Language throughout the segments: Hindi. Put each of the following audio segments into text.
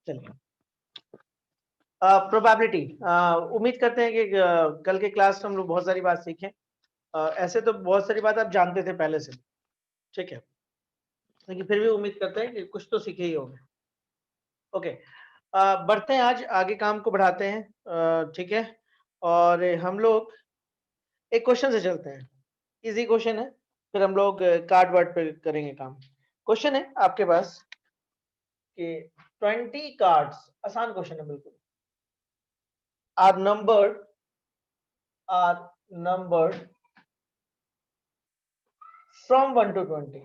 चलिए, प्रोबेबिलिटी, उम्मीद करते हैं कि कल के क्लास में हम लोग बहुत सारी बात सीखें। ऐसे तो बहुत सारी बात आप जानते थे पहले से, ठीक है, लेकिन फिर भी उम्मीद करते हैं कि कुछ तो सीखे ही होंगे। ओके, बढ़ते हैं, आज आगे काम को बढ़ाते हैं, ठीक है। और हम लोग एक क्वेश्चन से चलते हैं, इजी क्वेश्चन है, फिर हम लोग कार्ड वर्ड पे करेंगे काम। क्वेश्चन है आपके पास कि 20 कार्ड्स, आसान क्वेश्चन है बिल्कुल, आर नंबर्ड फ्रॉम 1 to 20।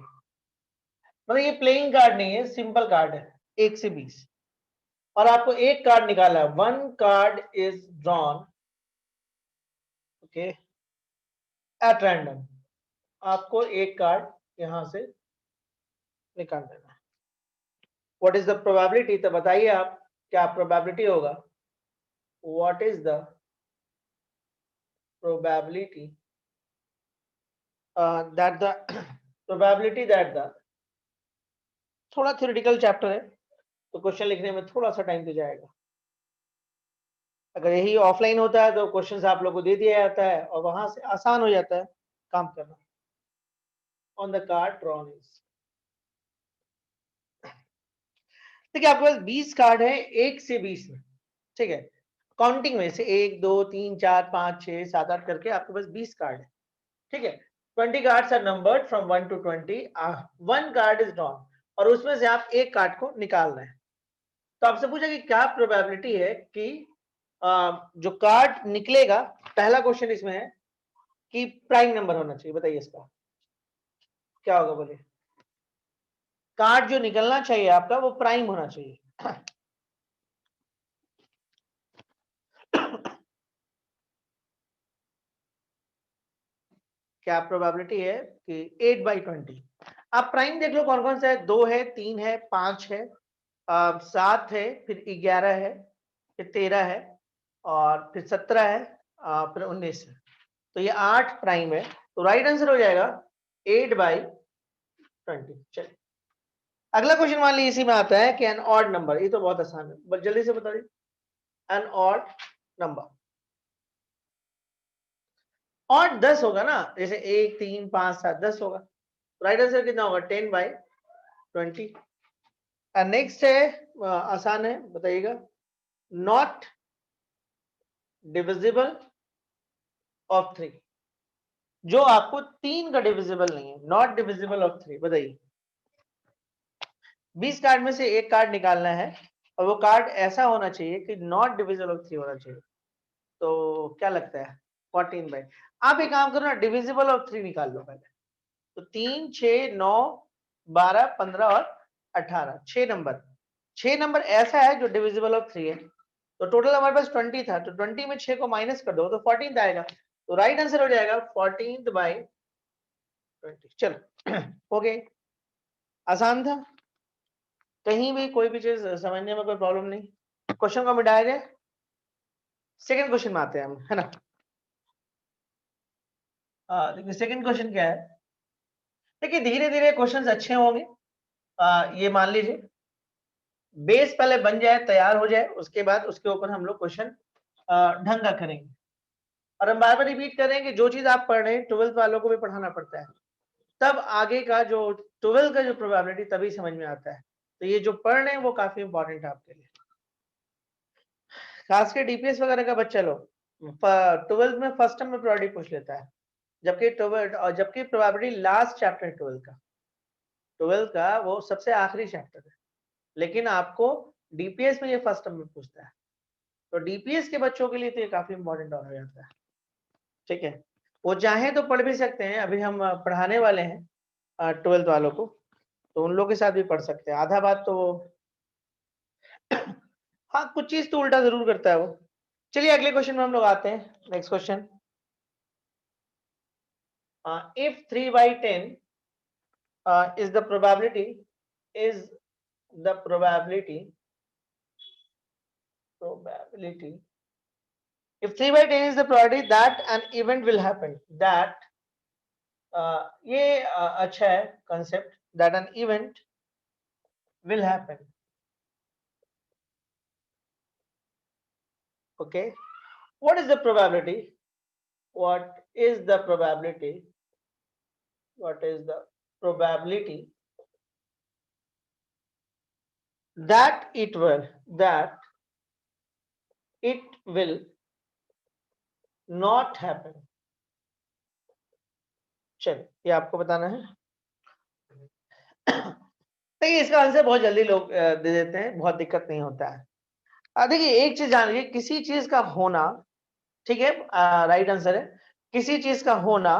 मतलब ये प्लेइंग कार्ड नहीं है, सिंपल कार्ड है, 1 से 20, और आपको एक कार्ड निकाला है। 1 card is drawn, okay, at random. आपको एक कार्ड यहां से निकाल देना है। व्हाट इज द प्रोबेबिलिटी, तो बताइए आप क्या प्रोबेबिलिटी होगा। What is the probability that the probability that the, थोड़ा थ्योरेटिकल चैप्टर है तो क्वेश्चन लिखने में थोड़ा सा टाइम तो जाएगा। अगर यही ऑफलाइन होता है तो क्वेश्चंस आप लोगों को दे दिया जाता है और वहां से आसान हो जाता है काम करना। On the card drawn is, देखिए आपके पास 20 कार्ड है 1 से 20 में, ठीक है, काउंटिंग में से 1 2 3 4 5 6 7 8 करके आपके पास 20 कार्ड है, ठीक है। 20 cards are numbered from 1 to 20, 1 card is drawn, और उसमें से आप एक कार्ड को निकाल रहे हैं। तो आपसे पूछा कि क्या प्रोबेबिलिटी है कि जो कार्ड निकलेगा, पहला क्वेश्चन इसमें है कि प्राइम नंबर होना चाहिए। बताइए इसका क्या होगा, बोलिए। कार्ड जो निकलना चाहिए आपका वो प्राइम होना चाहिए। क्या प्रोबेबिलिटी है कि 8/20। आप प्राइम देख लो कौन कौन सा है, 2 है, 3 है, 5 है, 7 है, फिर 11 है, फिर 13 है, और फिर 17 है, फिर 19 है। तो ये 8 प्राइम है, तो राइट आंसर हो जाएगा 8/20। चलिए अगला क्वेश्चन मान लीजिए इसी में आता है कि एन ऑड नंबर, ये तो बहुत आसान है, बस जल्दी से बता दीजिए। एन ऑड नंबर, ऑड 10 होगा ना, जैसे 1 3 5 7 10 होगा। राइट आंसर कितना होगा, 10/20। नेक्स्ट है, आसान है, बताइएगा। नॉट डिविजिबल ऑफ 3, जो आपको 3 का डिविजिबल नहीं है, नॉट डिविजिबल ऑफ 3। बताइए, 20 कार्ड में से एक कार्ड निकालना है और वो कार्ड ऐसा होना चाहिए कि नॉट डिविजिबल ऑफ 3 होना चाहिए। तो क्या लगता है, 14/, आप एक काम करो ना, डिविजिबल ऑफ 3 निकाल लो पहले। तो 3 6 9 12 15 और 18, 6 नंबर, 6 नंबर ऐसा है जो डिविजिबल ऑफ 3 है। तो टोटल हमारे पास 20 था, तो 20 में 6 को माइनस कर दो तो 14 आएगा। तो राइट आंसर हो जाएगा 14/20। चलो हो गए, आसान था, कहीं भी कोई भी चीज समझने में कोई प्रॉब्लम नहीं। क्वेश्चन को मिटाया जाए, सेकंड क्वेश्चन में आते हैं हम, है ना। देखिए सेकंड क्वेश्चन क्या है, देखिए धीरे धीरे क्वेश्चंस अच्छे होंगे। ये मान लीजिए बेस पहले बन जाए, तैयार हो जाए, उसके बाद उसके ऊपर हम लोग क्वेश्चन ढंग का करेंगे। और हम बार बार रिपीट कर रहे हैं कि जो चीज आप पढ़ रहे हैं 12th वालों को भी पढ़ाना पड़ता है, तब आगे का जो 12th का जो प्रोबेबिलिटी तभी समझ में आता है। तो ये जो पढ़ रहे हैं वो काफी इंपॉर्टेंट है आपके लिए, खासकर डीपीएस वगैरह का बच्चा लोग 12th में फर्स्ट टर्म में प्रोबेबिलिटी पूछ लेता है, जबकि प्रोबेबिलिटी लास्ट चैप्टर है 12th का वो सबसे आखिरी चैप्टर है, लेकिन आपको डीपीएस में ये फर्स्ट टर्म में पूछता है। तो डीपीएस के बच्चों के लिए तो ये काफी इंपॉर्टेंट हो जाता है, ठीक है। वो चाहे तो पढ़ भी सकते हैं, अभी हम पढ़ाने वाले हैं 12th वालों को, तो उन लोगों के साथ भी पढ़ सकते हैं। आधा बात तो हाँ कुछ चीज तो उल्टा जरूर करता है वो। चलिए अगले क्वेश्चन में हम लोग आते हैं, next question. If 3/10 is the probability if 3/10 is the probability that an event will happen, that ये अच्छा है concept, that an event will happen Okay, what is the probability? What is the probability? What is the probability that it will not happen? चलिए, ये आपको बताना है। देखिए, इसका आंसर बहुत जल्दी लोग दे देते हैं, बहुत दिक्कत नहीं होता है। देखिए, एक चीज जान लीजिए, किसी चीज का होना, ठीक है, राइट आंसर है, किसी चीज का होना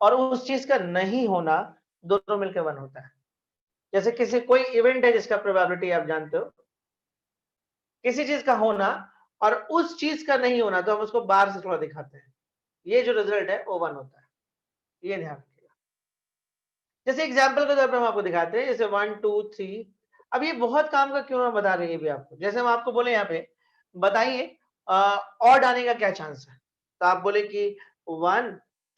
और उस चीज का नहीं होना दोनों मिलकर वन होता है। जैसे किसी कोई इवेंट है जिसका प्रोबेबिलिटी आप जानते हो, किसी चीज का होना और उस चीज का नहीं होना, तो हम उसको बाहर से थोड़ा दिखाते हैं, ये जो रिजल्ट है वो वन होता है, ये ध्यान रखिएगा। जैसे एग्जाम्पल के तौर पर हम आपको दिखाते हैं, जैसे 1 2 3। अब ये बहुत काम का क्यों मैं बता रही है भी आपको, जैसे हम आपको बोले यहाँ पे बताइए ऑड आने का क्या चांस है, तो आप बोले कि 1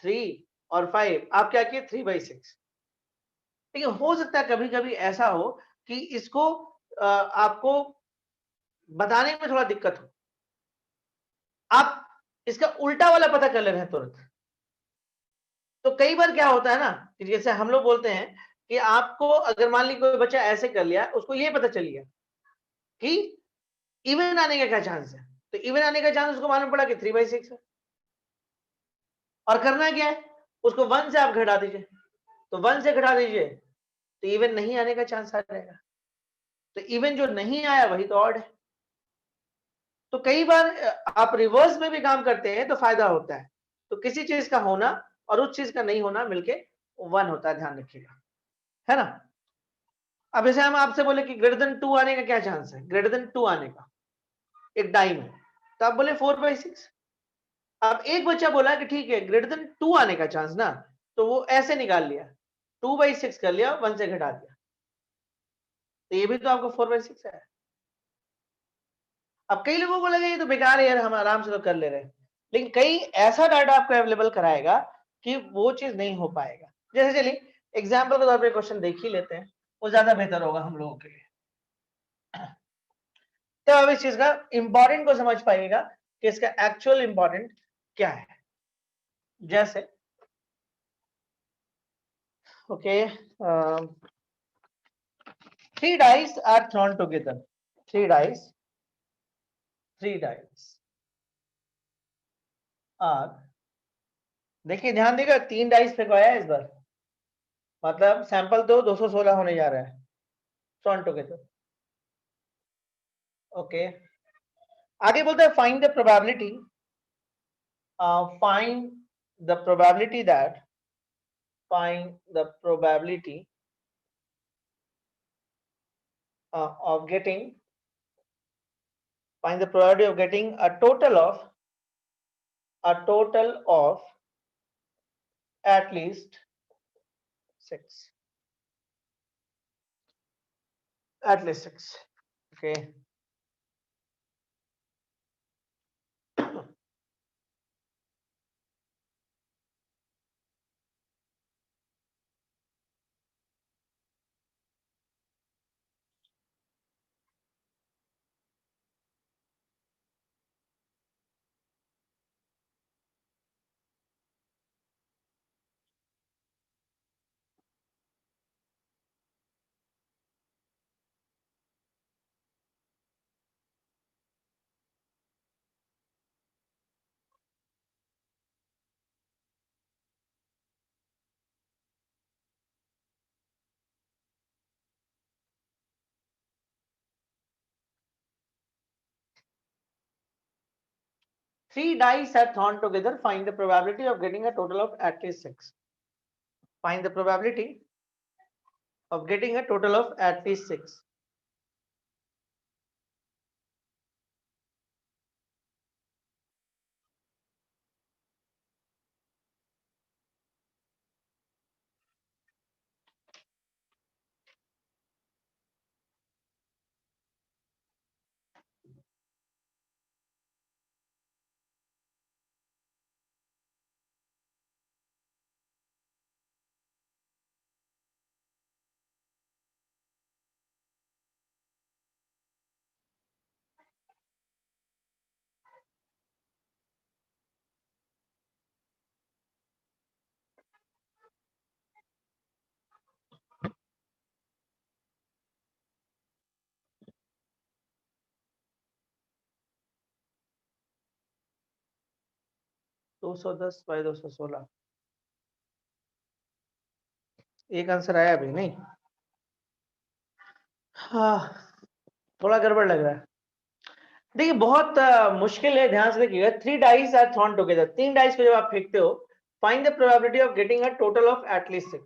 3 और 5, आप क्या किए 3/6। ठीक है, हो सकता है कभी कभी ऐसा हो कि इसको आपको बताने में थोड़ा दिक्कत हो, आप इसका उल्टा वाला पता कर ले रहे हैं तुरंत। तो कई बार क्या होता है ना कि जैसे हम लोग बोलते हैं कि आपको अगर मान ली कोई बच्चा ऐसे कर लिया, उसको ये पता चल गया कि इवन आने का क्या चांस है, तो इवन आने का चांस उसको मालूम पड़ा कि 3/6 है, और करना क्या है, उसको 1 से आप घटा दीजिए, तो 1 से घटा दीजिए तो इवन नहीं आने का चांस आ जाएगा, तो इवन जो नहीं आया वही तो ऑड है। तो कई बार आप रिवर्स में भी काम करते हैं तो फायदा होता है। तो किसी चीज का होना और उस चीज का नहीं होना मिलके वन होता है, ध्यान रखिएगा, है ना। अब जैसे हम आपसे बोले कि ग्रेटर देन 2 आने का क्या चांस है, ग्रेटर देन 2 आने का एक डाइम है, तो आप बोले 4/6। अब एक बच्चा बोला कि ठीक है ग्रेटर देन 2 आने का चांस ना, तो वो ऐसे निकाल लिया, 2/6 कर लिया, 1 से घटा दिया, तो ये भी तो आपको 4/6 है। अब कई लोगों को लगे ये तो बेकार है यार, हम आराम से तो कर ले रहे हैं, लेकिन कई ऐसा डाटा आपको अवेलेबल कराएगा कि वो चीज नहीं हो पाएगा। जैसे चलिए एग्जाम्पल के तौर पर क्वेश्चन देख ही लेते हैं, वो ज्यादा बेहतर होगा हम लोगों के लिए। तो अब इस चीज का इंपॉर्टेंट को समझ पाइएगा कि इसका एक्चुअल इंपॉर्टेंट क्या है। जैसे okay, 3 dice are thrown together, 3 dice are, देखिए ध्यान देगा 3 डाइस फेंकवाया है इस बार, मतलब सैंपल तो 216 होने जा रहा है, थ्रोन टुगेदर। ओके, आगे बोलता है find the probability, find the probability that find the probability of getting find the probability of getting a total of at least 6, at least 6. Okay. Three dice are thrown together. Find the probability of getting a total of at least 6. Find the probability of getting a total of at least 6. 210 by 216, एक आंसर आया अभी नहीं? हाँ, थोड़ा गड़बड़ लग रहा है। देखिए बहुत मुश्किल है, ध्यान से देखिएगा। 3 dice are thrown together, 3 dice को जब आप फेंकते हो, find the probability of getting a total of at least 6,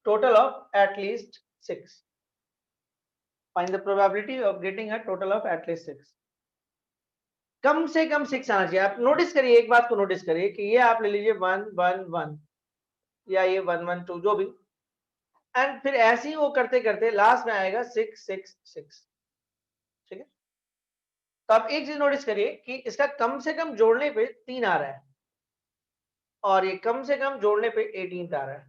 total of at least 6, find the probability of getting a total of at least 6। कम से कम 6 आना चाहिए। आप नोटिस करिए, एक बात को नोटिस करिए कि ये आप ले लीजिए 1 1 1 या ये 1 1 2 जो भी, एंड फिर ऐसे ही वो करते करते लास्ट में आएगा 6 6 6, ठीक है। तो आप एक चीज नोटिस करिए कि इसका कम से कम जोड़ने पे 3 आ रहा है, और ये कम से कम जोड़ने पे 18 आ रहा है।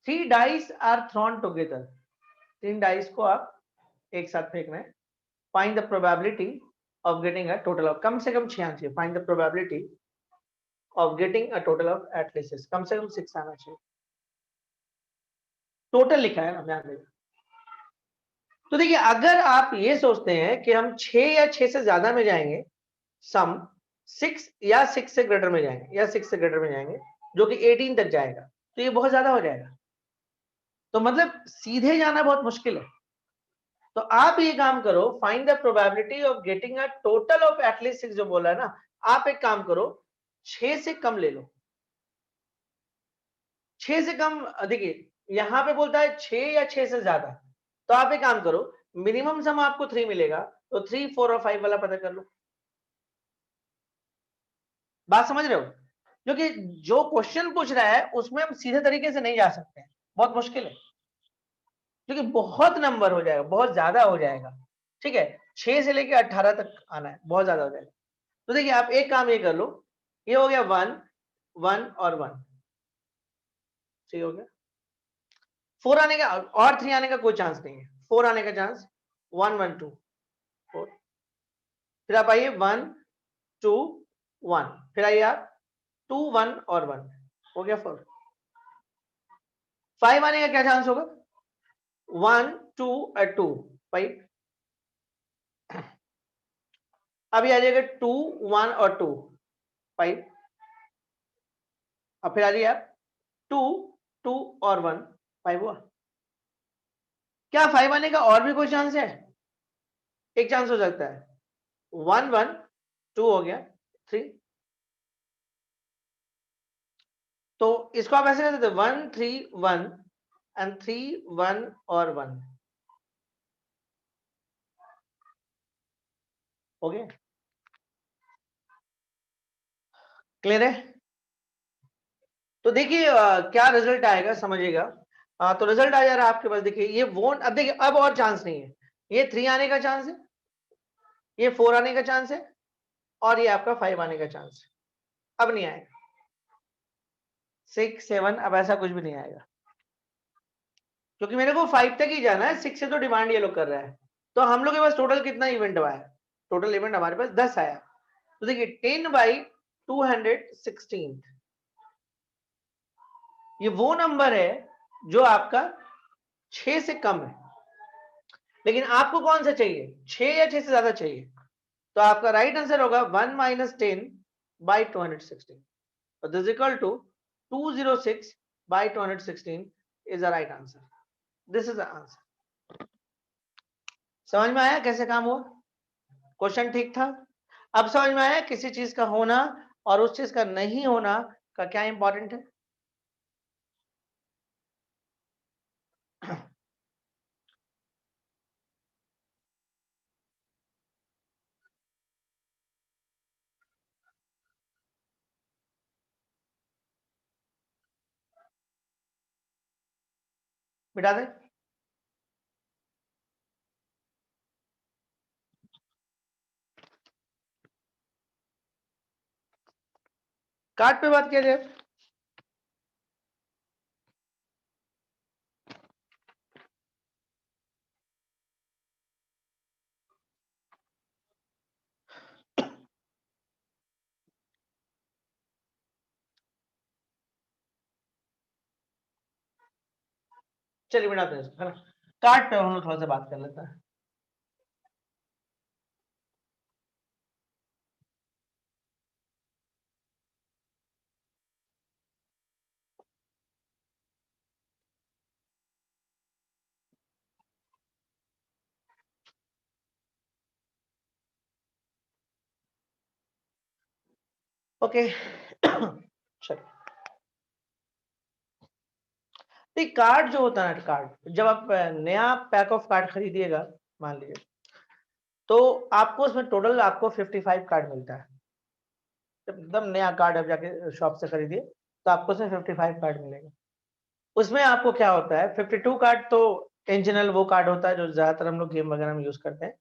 3 dice are thrown together, 3 dice को आप एक साथ फेंकना है। Find the probability of getting a total of, कम से कम 6 आना चाहिए। Find the probability of getting a total of at least 6, कम से कम 6 आना चाहिए। टोटल लिखा है ना, ध्यान दें। तो देखिए अगर आप ये सोचते हैं कि हम 6 या 6 से ज्यादा में जाएंगे, सम 6 या 6 से ग्रेटर में जाएंगे, या 6 से ग्रेटर में जाएंगे, जो कि 18 तक जाएगा, तो ये बहुत ज्यादा हो जाएगा। तो मतलब सीधे जाना बहुत मुश्किल है। तो आप ये काम करो, find the probability of getting a total of at least 6 जो बोला है ना, आप एक काम करो, 6 से कम ले लो। 6 से कम, देखिए यहां पे बोलता है 6 या 6 से ज्यादा, तो आप एक काम करो, मिनिमम सम आपको 3 मिलेगा, तो 3 4 और 5 वाला पता कर लो। बात समझ रहे हो? क्योंकि जो क्वेश्चन पूछ रहा है उसमें हम सीधे तरीके से नहीं जा सकते हैं, बहुत मुश्किल है, क्योंकि बहुत नंबर हो जाएगा, बहुत ज्यादा हो जाएगा। ठीक है, 6 से लेके 18 तक आना है, बहुत ज्यादा हो जाएगा। तो देखिए आप एक काम ये कर लो, ये हो गया 1 1 और 1, ठीक हो गया। 4 आने का और 3 आने का कोई चांस नहीं है। 4 आने का चांस 1 1 2 4, फिर आप आइए 1 2 1, फिर आइए आप 2 1 और 1, हो गया 4। 5 आने का क्या चांस होगा? 1 2 और 2 5, अभी आ जाएगा 2 1 और 2 5, अब फिर आ जाइए आप 2 2 और 1 5 हुआ। क्या 5 आने का और भी कोई चांस है? एक चांस हो सकता है, 1 1 2 हो गया 3। तो इसको आप ऐसे कर सकते 1 3 1 एंड 3 1 और 1, हो गया। क्लियर है? तो देखिए क्या रिजल्ट आएगा समझिएगा। तो रिजल्ट आ जा रहा है आपके पास, देखिए ये वोंट, अब देखिए अब और चांस नहीं है। ये 3 आने का चांस है, ये 4 आने का चांस है, और ये आपका 5 आने का चांस है। अब नहीं आएगा 6 7, अब ऐसा कुछ भी नहीं आएगा, क्योंकि मेरे को 5 तक ही जाना है। 6 से तो डिमांड ये लोग कर रहा है। तो हम लोग के पास टोटल कितना इवेंट हुआ है? टोटल इवेंट हमारे पास 10 आया। तो देखिए 10 बाई 216, ये वो नंबर है जो आपका 6 से कम है। लेकिन आपको कौन सा चाहिए, 6 या 6 से ज्यादा चाहिए? तो आपका राइट आंसर होगा 1 minus 10 by 216, this equal to 206 by 216 is the right answer. This is the answer. समझ में आया कैसे काम हुआ? क्वेश्चन ठीक था? अब समझ में आया किसी चीज का होना और उस चीज का नहीं होना का क्या इंपॉर्टेंट है? बिठा दे। कार्ड पे बात किया जाए। चलिए बिठाते हैं इसको, है ना। कार्ड पे हम लोग थोड़ा सा बात कर लेते हैं। ओके चलिए, तो कार्ड जो होता है ना, कार्ड जब आप नया पैक ऑफ कार्ड खरीदिएगा मान लीजिए, तो आपको उसमें टोटल आपको 55 कार्ड मिलता है। जब एकदम नया कार्ड आप जाके शॉप से खरीदिए तो आपको उसमें 55 कार्ड मिलेगा। उसमें आपको क्या होता है, 52 कार्ड तो इन जनरल वो कार्ड होता है जो ज्यादातर हम लोग गेम वगैरह में यूज करते हैं,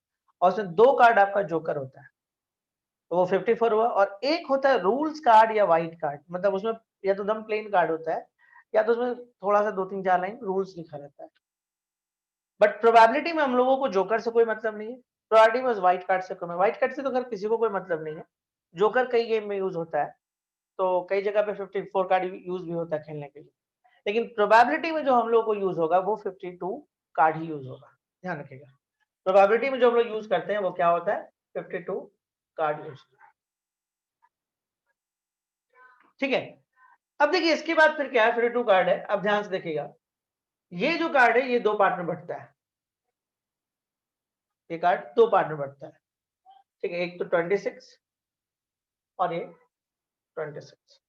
और उसमें 2 कार्ड आपका जोकर होता है, तो वो 54 हुआ। और एक होता है रूल्स कार्ड या व्हाइट कार्ड, मतलब उसमें या तो एकदम प्लेन कार्ड होता है या तो उसमें थोड़ा सा 2-3-4 लाइन रूल्स लिखा रहता है। बट प्रोबेबिलिटी में हम लोगों को जोकर से कोई मतलब नहीं है, प्रोबेबिलिटी में व्हाइट कार्ड से कम है। व्हाइट कार्ड से तो खैर किसी को कोई मतलब नहीं है, जोकर कई गेम में यूज होता है, तो कई जगह पे 54 कार्ड यूज भी होता है खेलने के लिए, लेकिन प्रोबेबिलिटी में जो हम लोग को यूज होगा वो 52 कार्ड ही यूज होगा, ध्यान रखिएगा। प्रोबेबिलिटी में जो हम लोग यूज करते हैं वो क्या होता है, 52 कार्ड यूज। ठीक है, अब देखिए इसके बाद फिर क्या है, 52 कार्ड है। अब ध्यान से देखिएगा, ये जो कार्ड है ये 2 पार्ट में बंटता है, ये कार्ड 2 पार्ट में बंटता है। ठीक है, एक तो 26 और ये 26।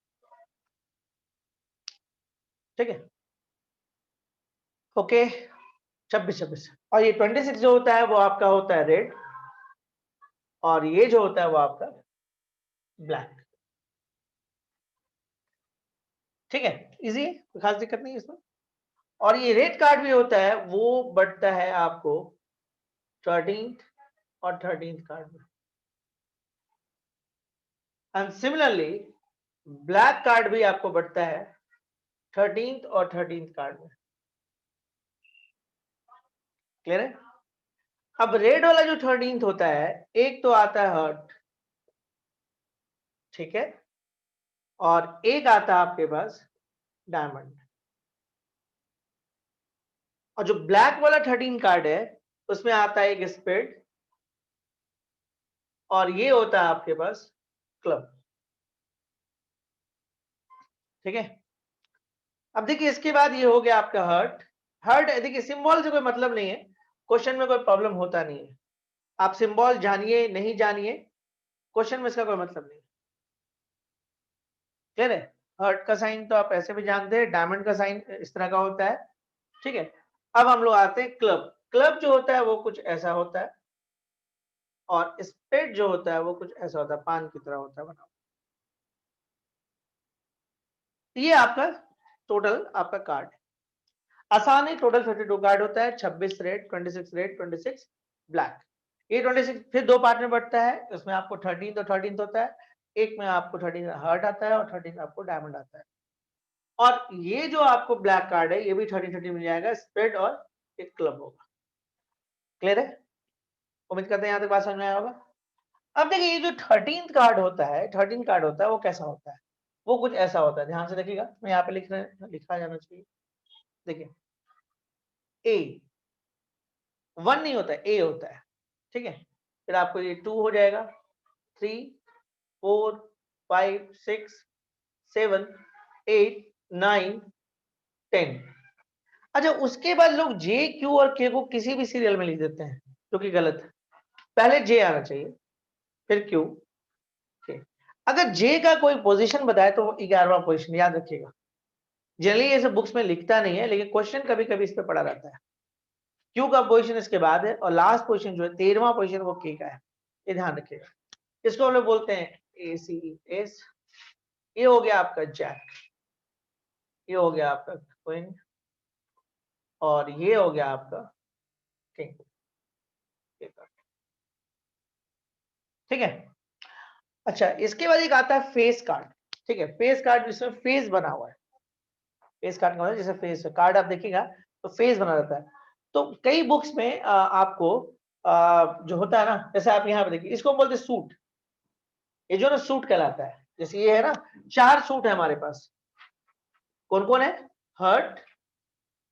ठीक है, ओके, 26 और ये 26 जो होता है वो आपका होता है रेड, और ये जो होता है वो आपका ब्लैक। ठीक है, इजी है, कोई खास दिक्कत नहीं है इसमें। और ये रेड कार्ड भी होता है वो बढ़ता है आपको 13th और 13th कार्ड में, एंड सिमिलरली ब्लैक कार्ड भी आपको बढ़ता है 13th और 13th कार्ड में। क्लियर है? अब रेड वाला जो 13th होता है, एक तो आता है हर्ट, ठीक है, और एक आता है आपके पास डायमंड। और जो ब्लैक वाला 13 कार्ड है उसमें आता है एक स्पेड, और ये होता है आपके पास क्लब। ठीक है, अब देखिए इसके बाद ये हो गया आपका हर्ट। हर्ट देखिए सिंबल से कोई मतलब नहीं है, क्वेश्चन में कोई प्रॉब्लम होता नहीं है, आप सिंबल जानिए नहीं जानिए, क्वेश्चन में इसका कोई मतलब नहीं। क्लियर है? हर्ट का साइन तो आप ऐसे भी जानते हैं, डायमंड का साइन इस तरह का होता है। ठीक है, अब हम लोग आते हैं क्लब। क्लब जो होता है वो कुछ ऐसा होता है, और स्पेड जो होता है वो कुछ ऐसा होता है, पान की तरह होता है बना। ये आपका टोटल आपका कार्ड है। आसान है, टोटल 52 कार्ड होता है, 26 रेड, 26 रेड, 26 ब्लैक। ये 26 फिर 2 पार्ट में बढ़ता है, उसमें आपको 13 और 13 होता है, एक में आपको 13 हर्ट आता है और 13 आपको डायमंड आता है। और ये जो आपको ब्लैक कार्ड है ये भी 30 मिल जाएगा, स्प्रेड और एक क्लब होगा। क्लियर है? उम्मीद करते हैं यहाँ तक बात समझ में आया होगा। अब देखिए ये जो 13 कार्ड होता है, 13 कार्ड होता है वो कैसा होता है, वो कुछ ऐसा होता है, ध्यान से देखिएगा, मैं यहाँ पे लिखा जाना चाहिए। देखिए ए 1 नहीं होता है, ए होता है। ठीक है, फिर आपको ये 2 हो जाएगा, 3 4 5 6 7 8 9 10। अच्छा, उसके बाद लोग जे क्यू और के को किसी भी सीरियल में लिख देते हैं, जो कि गलत है। पहले जे आना चाहिए, फिर क्यू, के। अगर जे का कोई पोजीशन बताए तो 11वां पोजीशन, याद रखिएगा। जनरली ये सब बुक्स में लिखता नहीं है, लेकिन क्वेश्चन कभी कभी इस पे पड़ा रहता है। क्यू का पोजीशन इसके बाद है, और लास्ट पोजीशन जो है 13वां पोजीशन वो के का है, ये ध्यान रखिएगा। इसको हम लोग बोलते हैं ए सी एस। ये हो गया आपका जैक, ये हो गया आपका क्वीन, और ये हो गया आपका किंग। ठीक है, अच्छा इसके बाद एक आता है फेस कार्ड। ठीक है, फेस कार्ड जिसमें फेस बना हुआ है, फेस कार्ड का मतलब जैसे फेस कार्ड आप देखिएगा तो फेस बना रहता है। तो कई बुक्स में आपको जो होता है ना, जैसे आप यहाँ पे देखिए, इसको हम बोलते हैं सूट। ये जो ना सूट कहलाता है, जैसे ये है ना, 4 सूट है हमारे पास। कौन कौन है? हर्ट,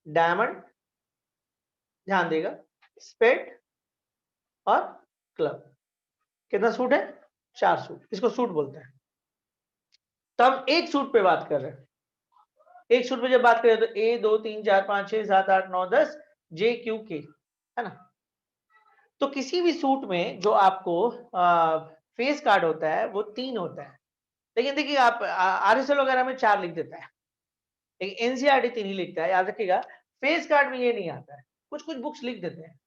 डायमंड, ध्यान देगा, स्पेड और क्लब। कितना सूट है? 4 सूट, इसको सूट बोलते हैं। तो हम एक सूट पे बात कर रहे हैं। एक सूट पे जब बात करें तो ए 2 3 4 5 6 7 8 9 10 जे क्यू के, है ना। तो किसी भी सूट में जो आपको फेस कार्ड होता है वो 3 होता है। लेकिन देखिए आप RSL वगैरह में 4 लिख देता है, लेकिन NCERT 3 ही लिखता है, याद रखिएगा। फेस कार्ड में ये नहीं आता है, कुछ कुछ बुक्स लिख देते हैं,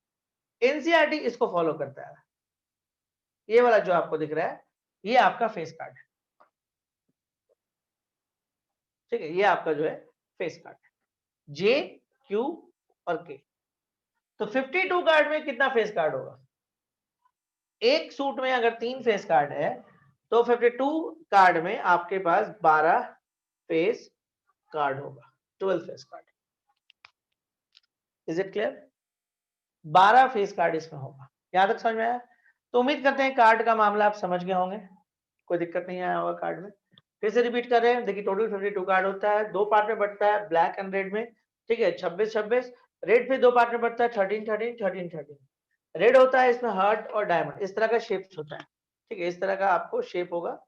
NCERT इसको फॉलो करता है। ये वाला जो आपको दिख रहा है, ये आपका फेस कार्ड है, ठीक है, ये आपका जो है फेस कार्ड है, J, Q और K। तो 52 कार्ड में कितना फेस कार्ड होगा? एक सूट में अगर 3 फेस कार्ड है, तो 52 कार्ड में आपके पास 12 फेस कार्ड होगा, 12 face card. Is it clear? 12 face card इसमें होगा। यहां तक समझ में आया? तो उम्मीद करते हैं कार्ड का मामला आप समझ गए होंगे, कोई दिक्कत नहीं आया होगा कार्ड में। फिर से रिपीट कर रहे हैं, देखिए टोटल 52 कार्ड होता है, 2 पार्ट में बंटता है, ब्लैक एंड रेड में, ठीक है, 26-26। रेड फिर 2 पार्ट में बंटता है, 13-13 रेड होता है इसमें हार्ट और डायमंड, इस तरह का शेप होता है, ठीक है, इस तरह का आपको शेप होगा,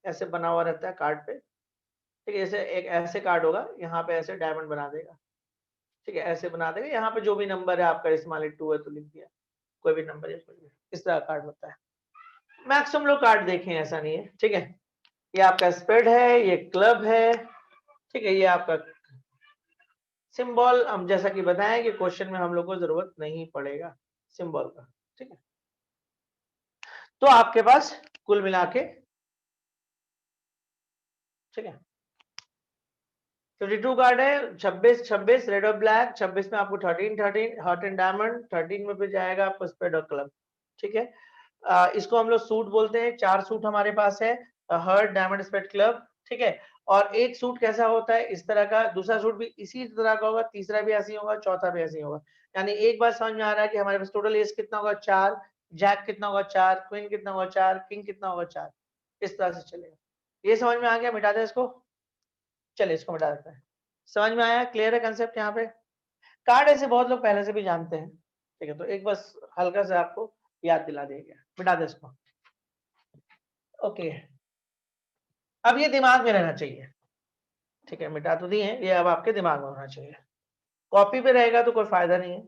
ऐसे बना हुआ रहता है कार्ड पे, ठीक है। जैसे एक ऐसे कार्ड होगा, यहाँ पे ऐसे डायमंड बना देगा, ठीक है, ऐसे बना देगा, यहाँ पे जो भी नंबर है आपका, इस मान ली 2 है तो लिख दिया, कोई भी नंबर है, इस तरह कार्ड होता है। मैक्सिमम लोग कार्ड देखें, ऐसा नहीं है, ठीक है। ये आपका स्पेड है, ये क्लब है, ठीक है, ये आपका सिंबल, हम जैसा कि बताएं कि क्वेश्चन में हम लोग को जरूरत नहीं पड़ेगा सिंबल का, ठीक है। तो आपके पास कुल मिला के, ठीक है, 52 कार्ड है, 26-26 रेड और ब्लैक, 26 में आपको 13-13 हार्ट एंड डायमंड, 13 में फिर जाएगा आपको स्पेड और क्लब, ठीक है। इसको हम लोग सूट बोलते हैं, 4 सूट हमारे पास है, हार्ट डायमंड स्पेड क्लब, ठीक है। और एक सूट कैसा होता है इस तरह का, दूसरा सूट भी इसी तरह का होगा, तीसरा भी ऐसे ही होगा, चौथा भी ऐसे ही होगा। यानी एक बार समझ में आ रहा है कि हमारे पास टोटल एस कितना होगा 4, जैक कितना होगा 4, क्वीन कितना होगा 4, किंग कितना होगा 4, इस तरह से चलेगा। ये समझ में आ गया? मिटा दे इसको, चलिए इसको मिटा देते हैं। समझ में आया? क्लियर है कंसेप्ट? यहाँ पे कार्ड ऐसे बहुत लोग पहले से भी जानते हैं, ठीक है, तो एक बस हल्का से आपको याद दिला दिया गया। मिटा दे इसको, ओके। अब ये दिमाग में रहना चाहिए, ठीक है, मिटा तो दिए, ये अब आपके दिमाग में होना चाहिए, कॉपी पे रहेगा तो कोई फायदा नहीं है।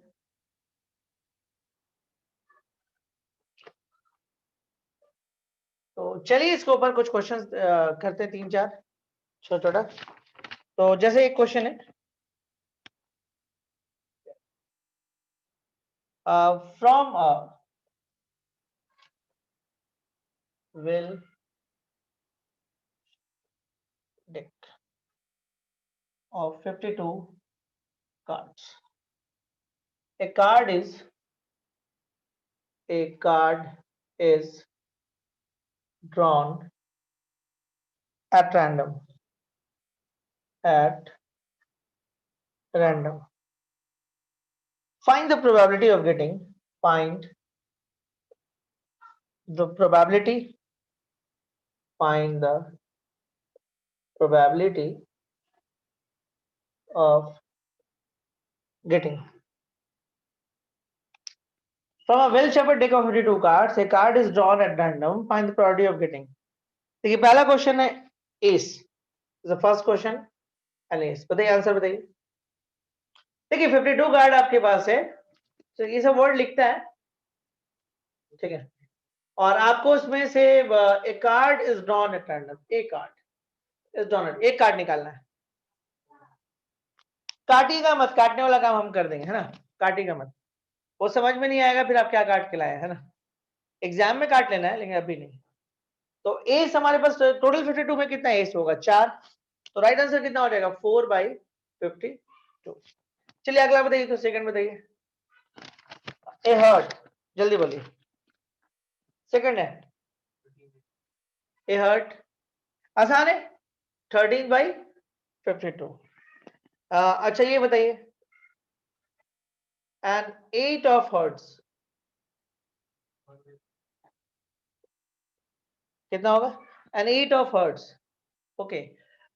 तो चलिए इसके ऊपर कुछ क्वेश्चंस करते हैं, 3-4 छोटा छोटा। तो जैसे एक क्वेश्चन है, from will deck of 52 cards. A card is drawn at random. Find the probability of getting. Find the probability. Find the probability of getting. From a well-shuffled deck of 52 cards, a card is drawn at random. Find the probability of getting. देखिए पहला क्वेश्चन है एस, द फर्स्ट क्वेश्चन एन एस। बताइए आंसर बताइए। देखिए 52 कार्ड आपके पास है, तो ये सब वर्ड लिखता है, ठीक है, और आपको उसमें से एक card is drawn at random, एक कार्ड इज ड्रॉन, एक कार्ड निकालना है। काटिएगा मत, काटने वाला काम हम कर देंगे, है ना, काटिएगा मत, वो समझ में नहीं आएगा फिर आप क्या काट के लाए, है ना। एग्जाम में काट लेना है लेकिन अभी नहीं। तो एस हमारे पास टोटल 52 में कितना एस होगा 4, तो राइट आंसर कितना हो जाएगा 4/52। चलिए अगला बताइए, तो सेकंड बताइए। ए हर्ट, जल्दी बोलिए, सेकंड है ए हर्ट, आसान है, 13/52। अच्छा ये बताइए, एंड 8 ऑफ हर्ट्स कितना होगा, एंड 8 ऑफ हर्ट्स, ओके,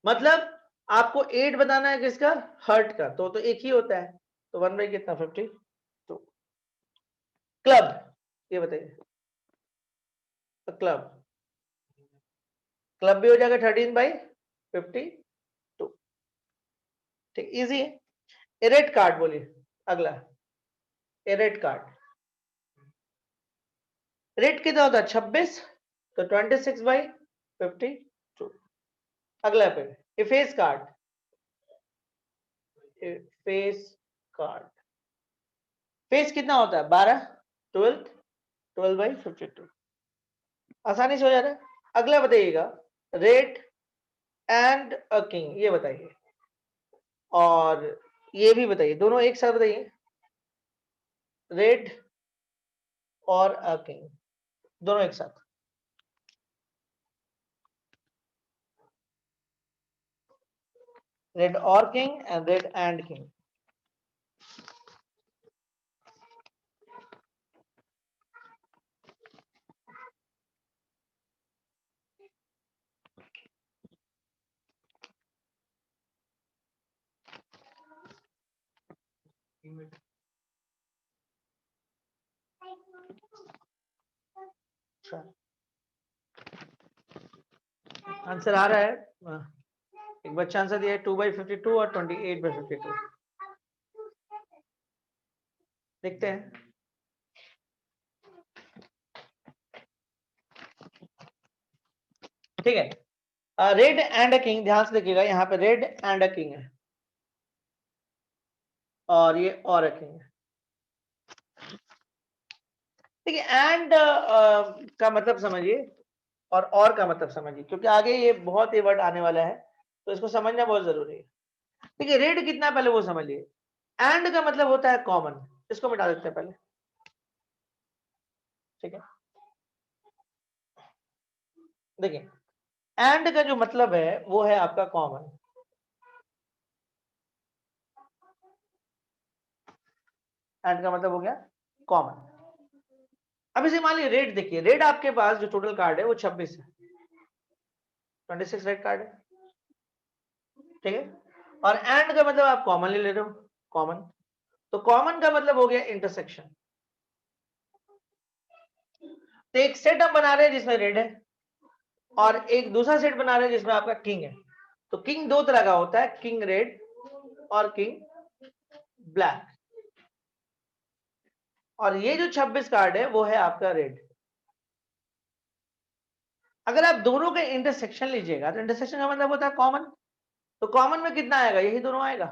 मतलब आपको 8 बताना है किसका, हर्ट का, तो एक ही होता है, तो 1 बाई कितना 52। क्लब, ये बताइए, क्लब, क्लब भी हो जाएगा 13/52, ठीक, इजी है। एरेट कार्ड बोलिए, अगला एरेट कार्ड, रेट कितना होता है 26, तो 26/52, अगला पे इफेस कार्ड, फेस कितना होता है 12, 12/52, आसानी से हो जाता है। अगला बताइएगा रेड एंड अ किंग, ये बताइए, और ये भी बताइए, दोनों एक साथ बताइए, रेड और अ किंग, दोनों एक साथ। रेड और king and red and king. Answer आ रहा है, एक बच्चा आंसर दिया है 2/52 और 28/52। देखते हैं। ठीक है, रेड एंड अ किंग, ध्यान से देखिएगा, यहाँ पे रेड एंड अ किंग है और ये और अ किंग है। ठीक है, एंड का मतलब समझिए और का मतलब समझिए, क्योंकि आगे ये बहुत ही वर्ड आने वाला है, तो इसको समझना बहुत जरूरी है। ठीक है, रेड कितना है पहले वो समझिए। एंड का मतलब होता है कॉमन, इसको मिटा देते हैं पहले। ठीक है, देखिए एंड का जो मतलब है वो है आपका कॉमन। एंड का मतलब हो गया कॉमन। अब इसे मान लीजिए रेड, देखिए रेड आपके पास जो टोटल कार्ड है वो 26 है, 26 रेड कार्ड है। ठीक है, और एंड का मतलब आप कॉमन ले रहे हो, कॉमन, तो कॉमन का मतलब हो गया इंटरसेक्शन। तो एक सेट हम बना रहे हैं जिसमें रेड है, और एक दूसरा सेट बना रहे हैं जिसमें आपका किंग है। तो किंग दो तरह का होता है, किंग रेड और किंग ब्लैक। और ये जो 26 कार्ड है वो है आपका रेड। अगर आप दोनों के इंटरसेक्शन लीजिएगा तो इंटरसेक्शन का मतलब होता है कॉमन, तो कॉमन में कितना आएगा, यही दोनों आएगा।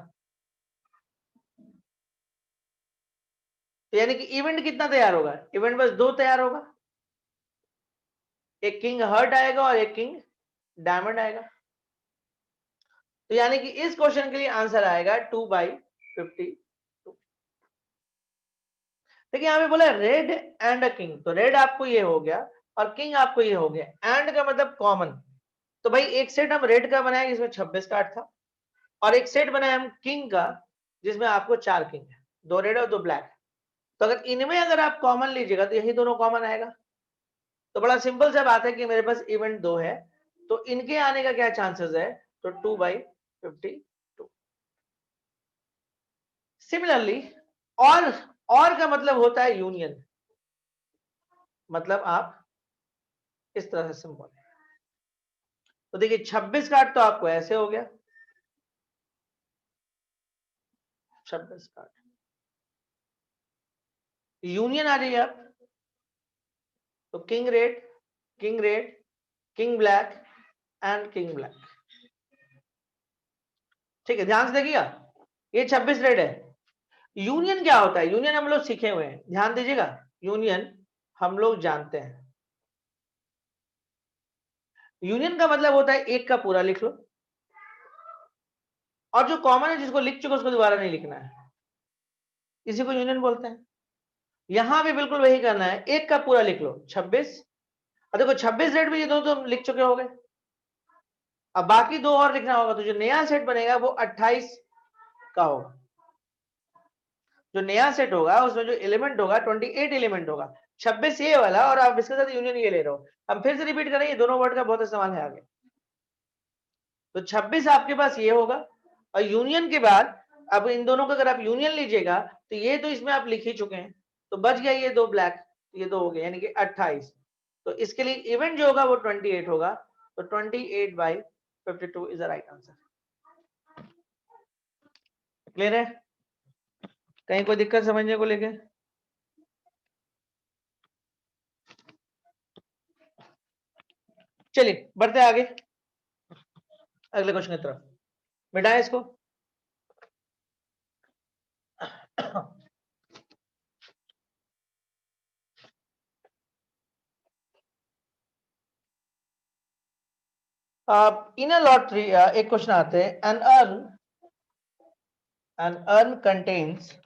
तो यानी कि इवेंट कितना तैयार होगा, इवेंट बस दो तैयार होगा, एक किंग हर्ट आएगा और एक किंग डायमंड आएगा। तो यानी कि इस क्वेश्चन के लिए आंसर आएगा 2/52। देखिए यहाँ पे बोला रेड एंड अ किंग, तो रेड आपको ये हो गया और किंग आपको ये हो गया। एंड का मतलब कॉमन, तो भाई एक सेट हम रेड का बनाए जिसमें 26 कार्ड था, और एक सेट बनाए हम किंग का जिसमें आपको 4 किंग है, 2 रेड और 2 ब्लैक। तो अगर इनमें अगर आप कॉमन लीजिएगा तो यही दोनों कॉमन आएगा। तो बड़ा सिंपल सा बात है कि मेरे पास इवेंट 2 है, तो इनके आने का क्या चांसेस है, तो 2/52। सिमिलरली और का मतलब होता है यूनियन, मतलब आप इस तरह से सिंपल। तो देखिए 26 कार्ड तो आपको ऐसे हो गया, 26 कार्ड यूनियन आ जाइए आप, तो king red, king black and king black. ठीक है, ध्यान से देखिएगा, ये 26 रेड है। यूनियन क्या होता है, यूनियन हम लोग सीखे हुए हैं, ध्यान दीजिएगा, यूनियन हम लोग जानते हैं। यूनियन का मतलब होता है एक का पूरा लिख लो, और जो कॉमन है जिसको लिख चुके उसको दोबारा नहीं लिखना है, इसी को यूनियन बोलते हैं। यहां भी बिल्कुल वही करना है, एक का पूरा लिख लो 26, और देखो 26 रेड में ये दो तो लिख चुके हो गए, अब बाकी दो और लिखना होगा, तो जो नया सेट बनेगा वो 28 का होगा। जो नया सेट होगा उसमें जो एलिमेंट होगा 28 एलिमेंट होगा, 26 ये वाला, और आप इसके साथ यूनियन ये ले रहे हो। हम फिर से रिपीट करें, ये दोनों वर्ड का बहुत इस्तेमाल है आगे। तो 26 आपके पास ये होगा, और यूनियन के बाद अब इन दोनों का अगर आप यूनियन लीजिएगा तो ये तो इसमें आप लिख ही चुके हैं, तो बच गया ये दो ब्लैक, ये दो हो गए यानी कि 28। तो इसके लिए इवेंट जो होगा वो 28 होगा, तो 28/52 is the right answer. Clear है, कहीं कोई दिक्कत समझने को लेके? चलिए बढ़ते आगे। अगले क्वेश्चन की तरफ मिटाएं इसको। इन अ लॉटरी एक क्वेश्चन आते हैं, an urn contains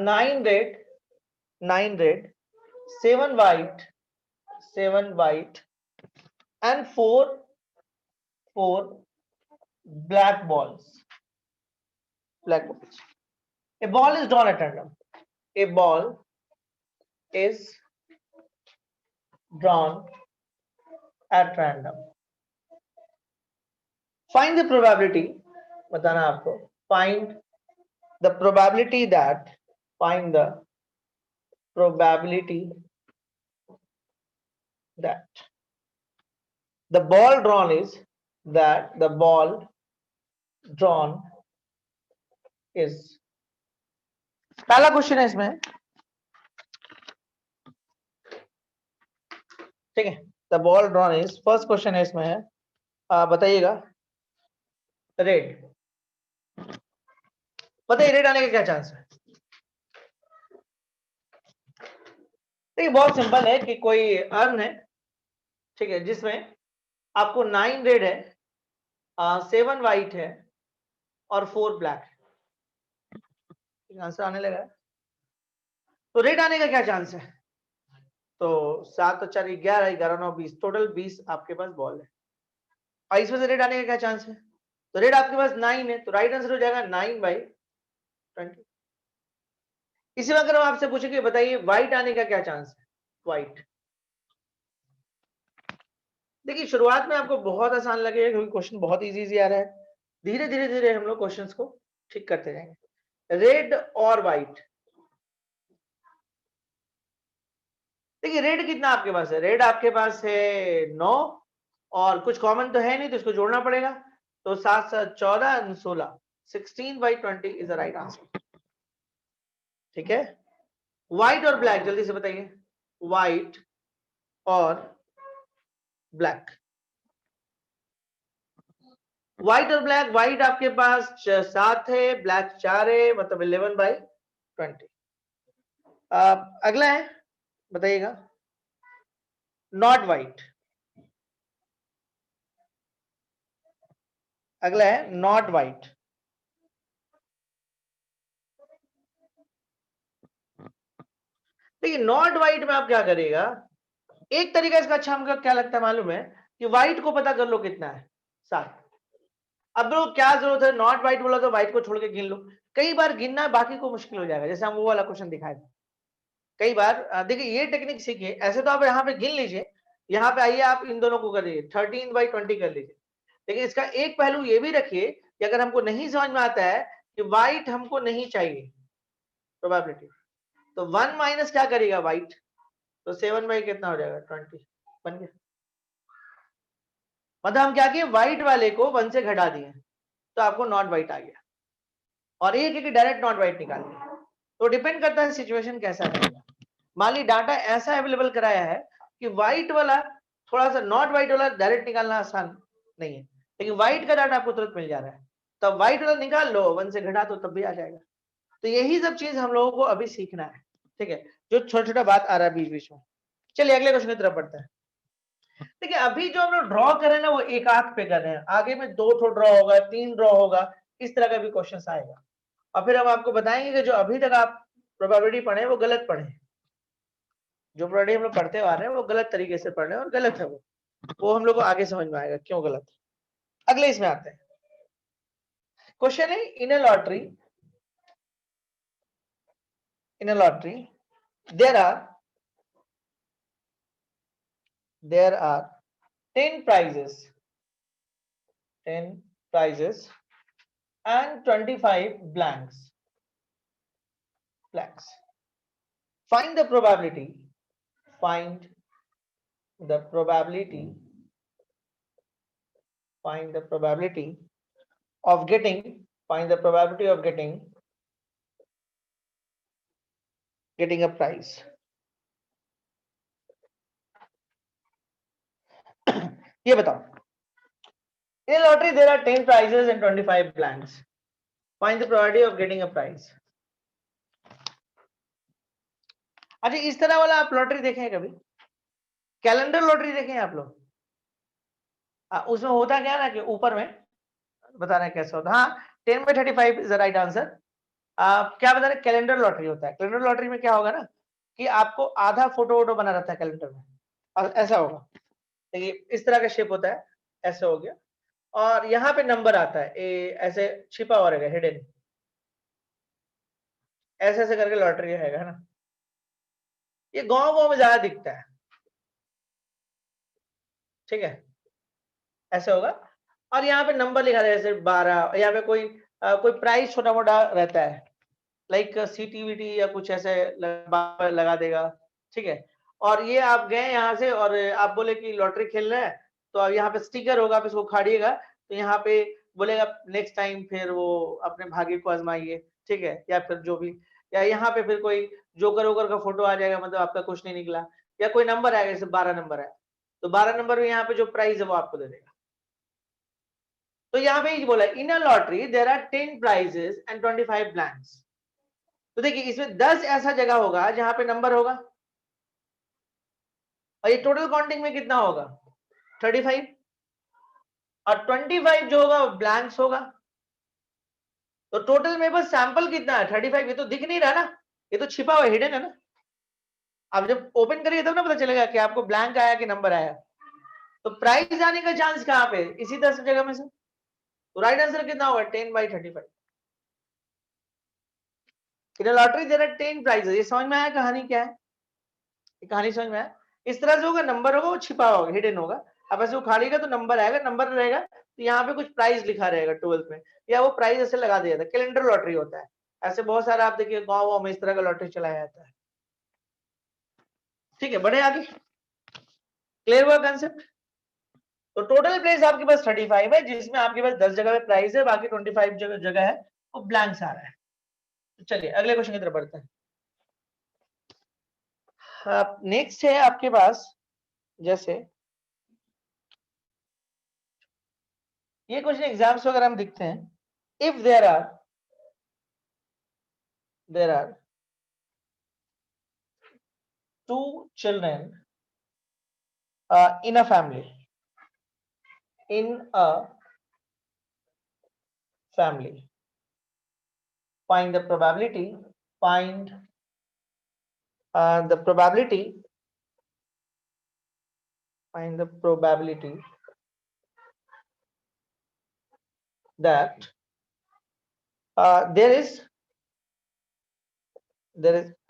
nine red, seven white, and four black balls. A ball is drawn at random. A ball is drawn at random. Find the probability. बताना आपको. Find the probability that the ball drawn is पहला क्वेश्चन है इसमें, ठीक है. The ball drawn is, first question है इसमें है, बताइएगा रेड. बताइए रेड आने का क्या चांस है. देखिए बहुत सिंपल है कि कोई अर्न है, ठीक है, जिसमें आपको 9 रेड है, 7 वाइट है और 4 ब्लैक है. आंसर आने लगा है. तो रेड आने का क्या चांस है. तो 7 और 4 11, 11 9 20, टोटल 20 आपके पास बॉल है. और इसमें से रेड आने का क्या चांस है. तो रेड आपके पास 9 है, तो राइट आंसर हो जाएगा 9/20. इसी में अगर हम आपसे पूछेंगे बताइए व्हाइट आने का क्या चांस है. व्हाइट, देखिए शुरुआत में आपको बहुत आसान लगेगा क्योंकि क्वेश्चन बहुत इजी आ रहा है. धीरे धीरे हम लोग क्वेश्चंस को ठीक करते जाएंगे. रेड और व्हाइट, देखिए रेड कितना आपके पास है. रेड आपके पास है 9 और कुछ कॉमन तो है नहीं तो इसको जोड़ना पड़ेगा. तो 7 7 14 16, 16/20 इज द राइट आंसर. ठीक है. व्हाइट और ब्लैक जल्दी से बताइए. व्हाइट और ब्लैक, व्हाइट और ब्लैक. व्हाइट आपके पास 7 है, ब्लैक 4 है, मतलब 11/20. अगला है, बताइएगा नॉट व्हाइट. अगला है नॉट व्हाइट. देखिए नॉट व्हाइट में आप क्या करेगा, एक तरीका इसका अच्छा हमको क्या लगता है मालूम है, कि व्हाइट को पता कर लो कितना है 7. अब लोग क्या जरूरत है, नॉट व्हाइट बोला तो व्हाइट को छोड़ के गिन लो. कई बार गिनना बाकी को मुश्किल हो जाएगा, जैसे हम वो वाला क्वेश्चन दिखाए थे. कई बार देखिए ये टेक्निक सीखिए. ऐसे तो आप यहाँ पे गिन लीजिए, यहाँ पे आइए आप इन दोनों को करिए 13/20 कर लीजिए. लेकिन इसका एक पहलू ये भी रखिए कि अगर हमको नहीं समझ में आता है कि व्हाइट हमको नहीं चाहिए प्रोबेबिलिटी, तो 1 माइनस क्या करेगा व्हाइट, तो 7 कितना हो जाएगा 20 बन गया. मतलब हम क्या किए, व्हाइट वाले को 1 से घटा दिए तो आपको नॉट व्हाइट आ गया. और एक है कि डायरेक्ट नॉट व्हाइट निकाल दिया. तो डिपेंड करता है सिचुएशन कैसा रहेगा. मान ली डाटा ऐसा अवेलेबल कराया है कि व्हाइट वाला, थोड़ा सा नॉट व्हाइट वाला डायरेक्ट निकालना आसान नहीं है, लेकिन व्हाइट का डाटा आपको तुरंत मिल जा रहा है, तब व्हाइट वाला निकाल लो 1 से घटा दो तब भी आ जाएगा. तो यही सब चीज हम लोगों को अभी सीखना है. ठीक है, जो छोटा छोटा बात आ रहा है बीच बीच में. चलिए अगले क्वेश्चन की तरफ बढ़ते हैं. देखिए अभी जो हम लोग ड्रॉ कर रहे हैं ना वो एक आंख पे कर रहे हैं, आगे में 2 ठो ड्रॉ होगा, 3 ड्रॉ होगा, इस तरह का भी क्वेश्चन आएगा. और फिर हम आपको बताएंगे कि जो अभी तक आप प्रोबेबिलिटी पढ़े वो गलत पढ़े. जो प्रोबेबिलिटी हम लोग पढ़ते आ रहे हैं वो गलत तरीके से पढ़ रहे हैं और गलत है वो हम लोग को आगे समझ में आएगा क्यों गलत. अगले इसमें आते हैं. क्वेश्चन है in a lottery there are 10 prizes and 25 blanks. Find the probability of getting a prize. ये बताओ, in lottery there are 10 prizes and 25 blanks. Find the probability of getting a prize. अच्छा, इस तरह वाला आप लॉटरी देखे हैं कभी? कैलेंडर लॉटरी देखे हैं आप लोग? उसमें होता क्या है ना कि ऊपर में बता रहे हैं कैसे होता है। हाँ, 10/35 इज द राइट आंसर। क्या बता रहे, कैलेंडर लॉटरी होता है। कैलेंडर लॉटरी में क्या होगा ना कि आपको आधा फोटो वोटो बना रहता है कैलेंडर में, और ऐसा होगा, देखिए इस तरह का शेप होता है, ऐसे हो गया, और यहाँ पे नंबर आता है, ऐसे छिपा हुआ रहेगा, हिडन, ऐसे ऐसे करके लॉटरी है ना। ये गांव गांव में ज्यादा दिखता है, ठीक है, ऐसे होगा, और यहाँ पे नंबर लिखा है जैसे 12, यहाँ पे कोई प्राइस छोटा मोटा रहता है, लाइक सीटीवीटी या कुछ ऐसे लगा देगा, ठीक है। और ये आप गए यहाँ से और आप बोले कि लॉटरी खेल रहे हैं, तो अब यहाँ पे स्टिकर होगा, आप इसको उखाड़िएगा तो यहाँ पे बोलेगा नेक्स्ट टाइम फिर वो अपने भाग्य को आजमाइए, ठीक है, या फिर जो भी, या यहाँ पे फिर कोई जोकर वोकर का फोटो आ जाएगा, मतलब आपका कुछ नहीं निकला, या कोई नंबर आएगा, जैसे 12 नंबर है, तो 12 नंबर में यहाँ पे जो प्राइस है वो आपको दे देगा। तो यहाँ पे बोला in a lottery there are 10 prizes and 25 blanks. तो देखिए इसमें 10 ऐसा जगह होगा जहां पे नंबर होगा, और ये टोटल काउंटिंग में कितना होगा 35, और 25 जो होगा ब्लैंक्स होगा। तो टोटल में बस सैंपल कितना है 35, ये तो दिख नहीं रहा ना, ये तो छिपा हुआ हिडन है ना। अब जब ओपन करिए तब ना पता चलेगा कि आपको ब्लैंक आया कि नंबर आया। तो प्राइस आने का चांस कहां पे, इसी 10 जगह में से। तो राइट आंसर कितना होगा 10/35। इन लॉटरी देयर आर 10 प्राइजेस। ये समझ में आया कहानी क्या है, कहानी समझ में आया। इस तरह से होगा, नंबर होगा वो छिपा होगा, हिडन होगा, अब ऐसे उखाड़ेगा तो नंबर आएगा, नंबर रहेगा तो यहाँ पे कुछ प्राइस लिखा रहेगा 12th में, या वो प्राइस ऐसे लगा दिया था। कैलेंडर लॉटरी होता है, ऐसे बहुत सारा आप देखिए गाँव वाँव में इस तरह का लॉटरी चलाया जाता है, ठीक है। बढ़े आगे, क्लियर हुआ कंसेप्ट। तो टोटल प्राइस आपके पास 35 है, जिसमें आपके पास 10 जगह पे प्राइस है, बाकी 25 जगह है वो ब्लैंक्स आ रहा है। तो चलिए अगले क्वेश्चन की तरफ बढ़ते हैं। नेक्स्ट है आपके पास, जैसे ये क्वेश्चन एग्जाम्स वगैरह हम दिखते हैं, if there are 2 children in a family, find the probability, find the probability, find the probability that there is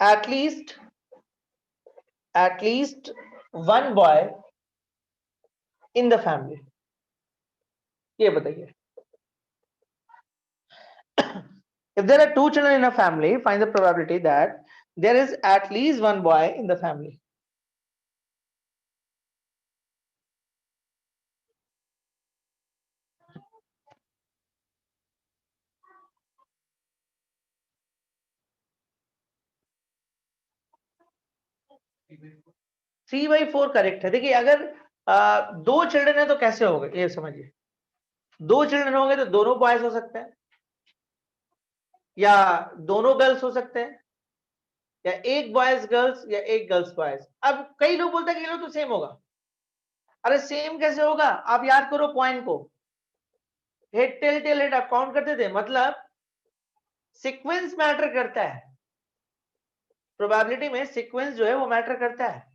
at least one boy in the family। ये बताइए, if there are 2 children in a family, find the probability that there is at least one boy in the family। 3/4 correct है। देखिए अगर 2 चिल्ड्रन है तो कैसे होगा ये समझिए, 2 चिल्ड्रन होंगे तो दोनों बॉयज हो सकते हैं, या दोनों गर्ल्स हो सकते हैं, या एक बॉयज गर्ल्स या एक गर्ल्स बॉयज। अब कई लोग बोलते हैं कि ये लोग तो सेम होगा। अरे सेम कैसे होगा, आप याद करो पॉइंट को, हेड टेल टेल हेड आप काउंट करते थे, मतलब सीक्वेंस मैटर करता है। प्रोबेबिलिटी में सीक्वेंस जो है वो मैटर करता है।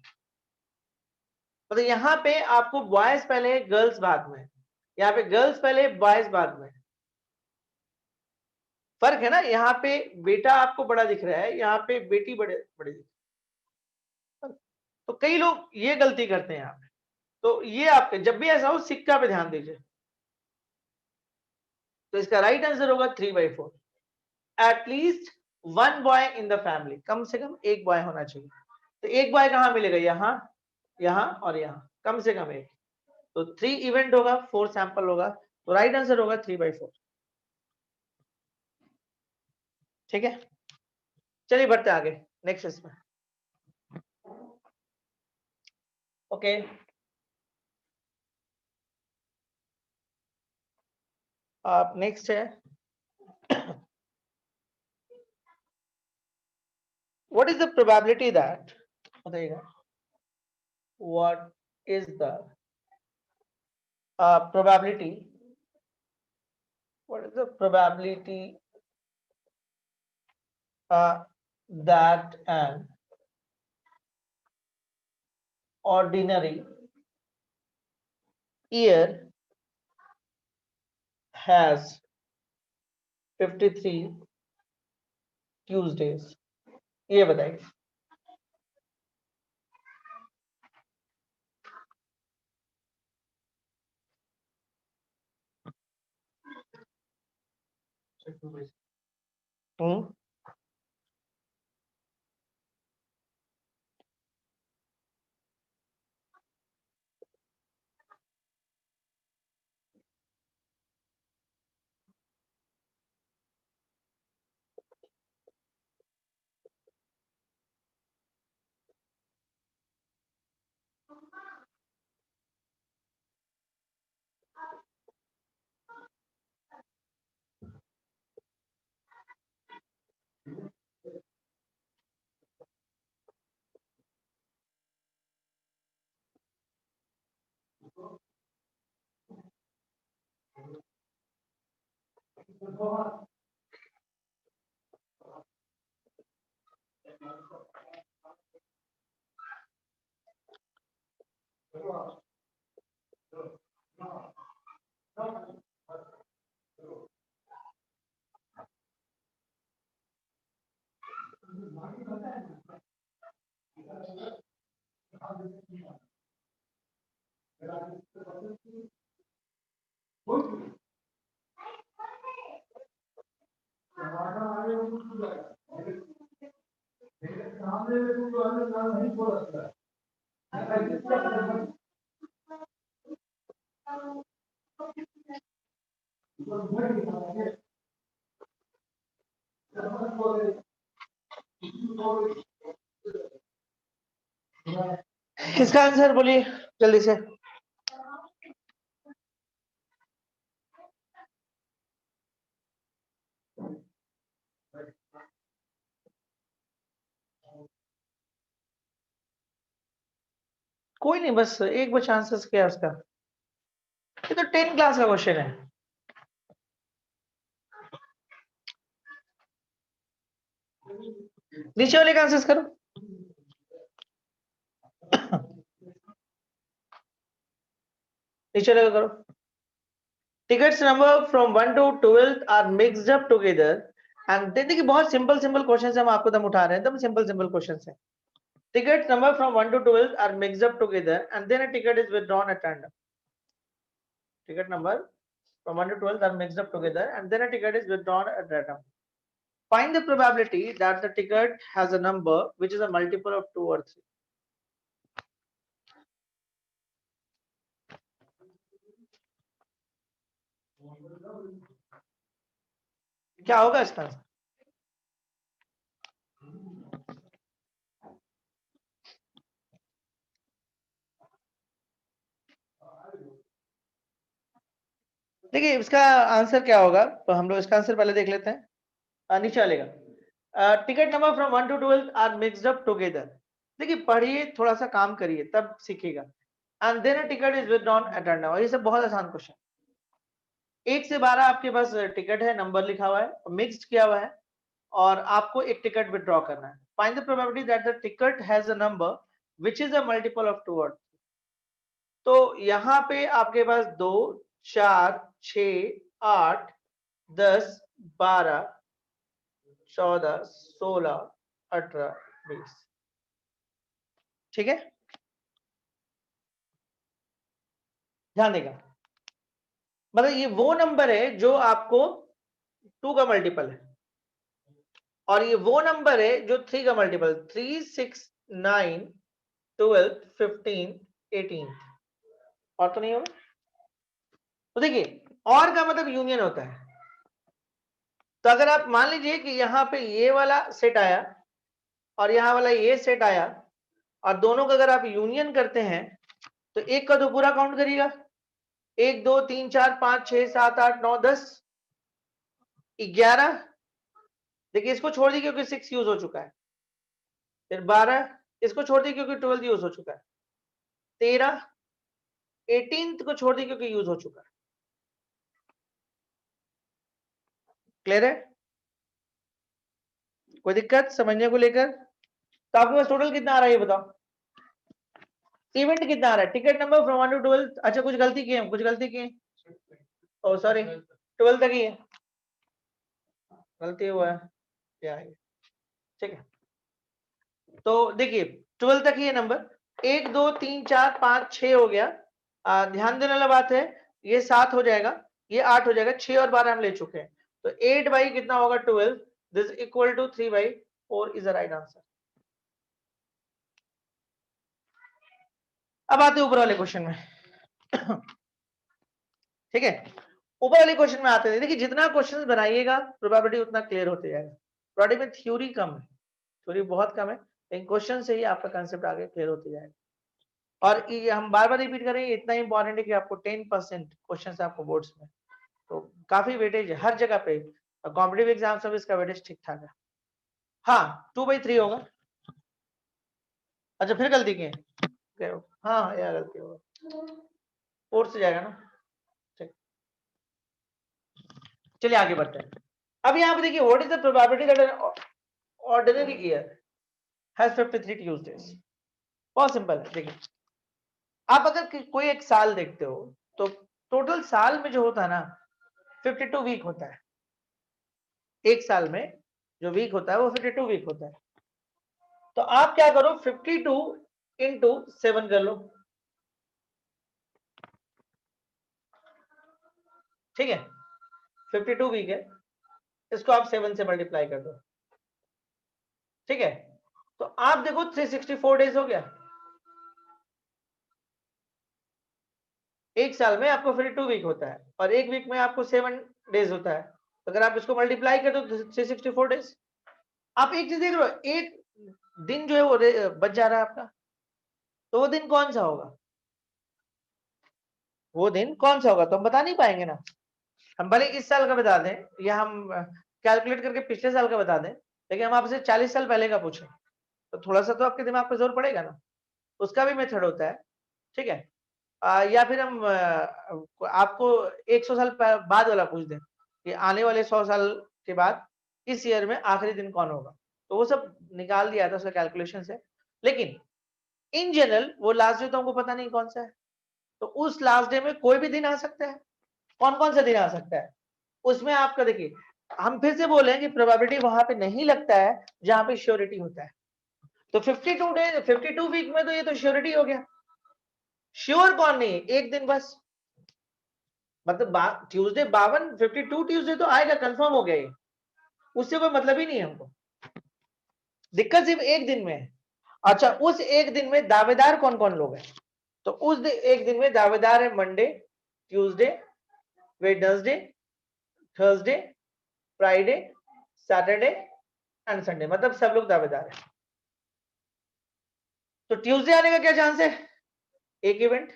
तो यहाँ पे आपको बॉयज पहले गर्ल्स बाद में, यहाँ पे गर्ल्स पहले बॉयज बाद में, फर्क है ना। यहाँ पे बेटा आपको बड़ा दिख रहा है, यहाँ पे बेटी बड़े बड़े दिख रही है। तो कई लोग ये गलती करते हैं यहाँ पे, तो ये आपके जब भी ऐसा हो सिक्का पे ध्यान दीजिए। तो इसका राइट आंसर होगा 3/4। At least one boy in the family, कम से कम एक बॉय होना चाहिए। तो एक बॉय कहाँ मिलेगा, यहाँ, यहाँ और यहाँ, कम से कम एक। तो 3 इवेंट होगा, 4 सैंपल होगा, तो राइट आंसर होगा 3/4। ठीक है, चलिए बढ़ते आगे नेक्स्ट इसमें। ओके, आप नेक्स्ट है, what is the probability that, बताइएगा, what is the probability, what is the probability that an ordinary year has 53 Tuesdays, ये बताइए। इसका आंसर बोलिए जल्दी से। कोई नहीं, बस एक बार चांसेस क्या है उसका। ये तो 10 क्लास का क्वेश्चन है। नीचे वाले का आंसर करो। नीचे वाले का करो। Tickets number from 1 to 12 are mixed up together and देखिए बहुत सिंपल सिंपल क्वेश्चन हम आपको दम उठा रहे हैं, एकदम सिंपल सिंपल क्वेश्चन है। Tickets number from 1 to 12 are mixed up together and then a ticket is withdrawn at random. Ticket number from 1 to 12 are mixed up together and then a ticket is withdrawn at random. Find the probability that the ticket has a number which is a multiple of 2 or 3. क्या होगा इसका? देखिए इसका आंसर क्या होगा, तो हम लोग इसका आंसर पहले देख लेते हैं। नीचे चलेगा। Ticket number from 1 to 12 are mixed up together. देखिए पढ़िए, थोड़ा सा काम करिए तब सीखिएगा। And then a ticket is withdrawn at random. ये सब बहुत आसान क्वेश्चन। 1 से 12 आपके पास टिकट है, नंबर लिखा हुआ है, मिक्स्ड किया हुआ है और आपको एक टिकट विथड्रॉ करना है। Find the probability that the ticket has a number which is a multiple of 2 और 3। तो यहाँ पे आपके पास 2, 4, 6, 8, 10, 12, 14, 16, 18, 20। ठीक है, ध्यान देगा। मतलब ये वो नंबर है जो आपको 2 का मल्टीपल है और ये वो नंबर है जो 3 का मल्टीपल। 3, 6, 9, 12, 15, 18। और तो नहीं होगा। तो देखिए और का मतलब यूनियन होता है। तो अगर आप मान लीजिए कि यहाँ पे ये वाला सेट आया और यहाँ वाला ये सेट आया और दोनों का अगर आप यूनियन करते हैं तो एक का तो पूरा काउंट करिएगा 1 2 3 4 5 6 7 8 9 10 11। देखिए इसको छोड़ दी क्योंकि 6 यूज हो चुका है। फिर 12, इसको छोड़ दी क्योंकि 12 यूज हो चुका है। 13, 18 को छोड़ दी क्योंकि यूज हो चुका है। क्लियर है? कोई दिक्कत समझने को लेकर? तो आपके पास टोटल कितना आ रहा है ये बताओ। इवेंट कितना आ रहा है? Ticket number from 1 to 12। अच्छा कुछ गलती की है, कुछ गलती की है। ओ सॉरी 12 तक ही है, गलती हुआ है क्या है। ठीक है, तो देखिए 12 तक ही है नंबर। 1 2 3 4 5 6 हो गया। ध्यान देने वाला बात है, ये 7 हो जाएगा, ये 8 हो जाएगा, 6 और 12 हम ले चुके हैं। तो 8 बाई कितना होगा 12, this equal to 3/4 is the right answer. अब आते हैं ऊपर वाले क्वेश्चन में। ठीक है, ऊपर वाले क्वेश्चन में आते हैं। देखिए जितना क्वेश्चन बनाइएगा प्रोबेबिलिटी उतना क्लियर होते जाएगा। प्रोबेबिलिटी में थ्योरी कम है, थ्योरी बहुत कम है, लेकिन क्वेश्चन से ही आपका कंसेप्ट आगे क्लियर होते जाएगा। और ये हम बार बार रिपीट करेंगे, इतना इंपॉर्टेंट है कि आपको 10% क्वेश्चन आपको बोर्ड्स में, तो काफी वेटेज है हर जगह पे। कॉम्पिटिटिव एग्जाम सब इसका वेटेज ठीक ठाक है। हाँ 2/3 होगा। अच्छा फिर गलती की है? हाँ यार गलती होगा, 4 से जाएगा ना। ठीक, चलिए आगे बढ़ते हैं। अब यहाँ पे देखिए what is the probability that an ordinary year has 53 Tuesdays. बहुत सिंपल है। देखिए आप अगर कोई एक साल देखते हो तो टोटल साल में जो होता है ना 52 वीक होता है। एक साल में जो वीक होता है वो 52 वीक होता है। तो आप क्या करो 52 इंटू 7 कर लो। ठीक है, 52 वीक है, इसको आप 7 से मल्टीप्लाई कर दो। ठीक है, तो आप देखो 364 डेज हो गया। एक साल में आपको 52 वीक होता है और एक वीक में आपको 7 डेज होता है। तो अगर आप इसको मल्टीप्लाई कर दो 364 डेज। आप एक चीज देख लो, एक दिन जो है वो बच जा रहा है आपका, तो वो दिन कौन सा होगा? वो दिन कौन सा होगा तो हम बता नहीं पाएंगे ना। हम भले इस साल का बता दें या हम कैलकुलेट करके पिछले साल का बता दें, लेकिन हम आपसे 40 साल पहले का पूछें तो थोड़ा सा तो आपके दिमाग पे जोर पड़ेगा ना। उसका भी मेथड होता है। ठीक है, या फिर हम आपको 100 साल बाद वाला पूछ दें कि आने वाले 100 साल के बाद इस ईयर में आखिरी दिन कौन होगा, तो वो सब निकाल दिया था उसका कैलकुलेशन से। लेकिन इन जनरल वो लास्ट डे तो हमको पता नहीं कौन सा है, तो उस लास्ट डे में कोई भी दिन आ सकता है। कौन कौन सा दिन आ सकता है उसमें आपका देखिए, हम फिर से बोले कि प्रोबेबिलिटी वहां पे नहीं लगता है जहां पे श्योरिटी होता है। तो 52 डे 52 वीक में तो ये तो श्योरिटी हो गया। श्योर कौन नहीं है? एक दिन बस, मतलब ट्यूसडे 52 52 ट्यूसडे तो आएगा, कंफर्म हो गया ये, उससे कोई मतलब ही नहीं है हमको। दिक्कत सिर्फ एक दिन में है। अच्छा उस एक दिन में दावेदार कौन कौन लोग हैं? तो उस एक दिन में दावेदार है Monday, Tuesday, Wednesday, Thursday, Friday, Saturday and Sunday, मतलब सब लोग दावेदार है। तो ट्यूसडे आने का क्या चांस है? एक इवेंट।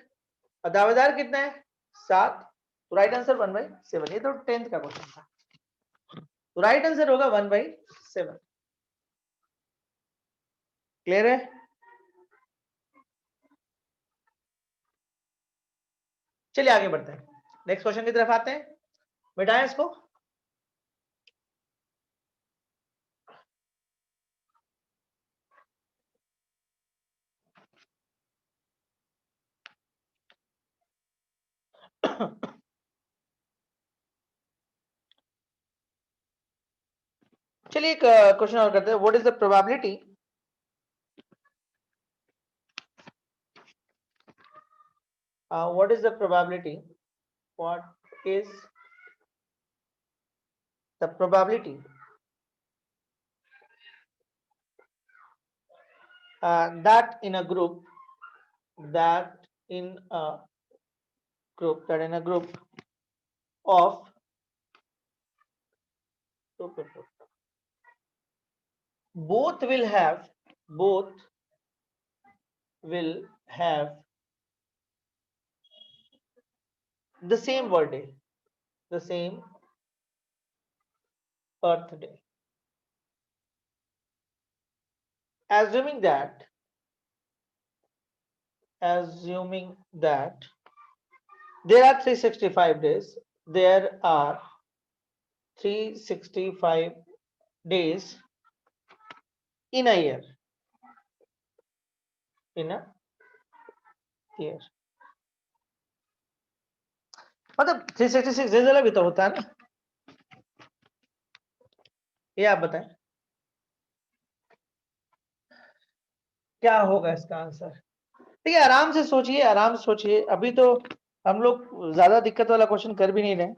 और दावेदार कितना है? 7। तो राइट आंसर 1/7। ये तो 10th का क्वेश्चन था, तो राइट आंसर होगा 1/7। क्लियर है? चलिए आगे बढ़ते हैं, नेक्स्ट क्वेश्चन की तरफ आते हैं। मिटाएं इसको। चलिए एक क्वेश्चन और करते हैं। What is the probability what is the probability what is the probability that in a group that in a group of two people both will have the same birthday, the same birthday, assuming that there are 365 days, there are 365 days in a year, in a year, मतलब 366 डेज वाला भी तो होता है ना, ये आप बताएं क्या होगा इसका आंसर। ठीक है, आराम से सोचिए, आराम से सोचिए, अभी तो हम लोग ज्यादा दिक्कत वाला क्वेश्चन कर भी नहीं रहे।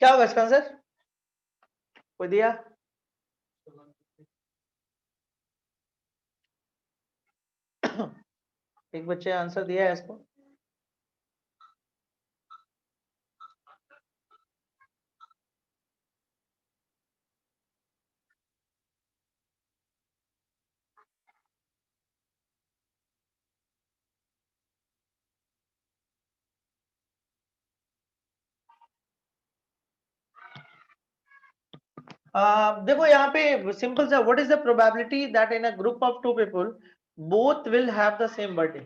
क्या होगा इसका आंसर, कोई दिया? एक बच्चे आंसर दिया है इसको। देखो यहाँ पे सिंपल सा, what is the probability that in a group of two people both will have the same birthday,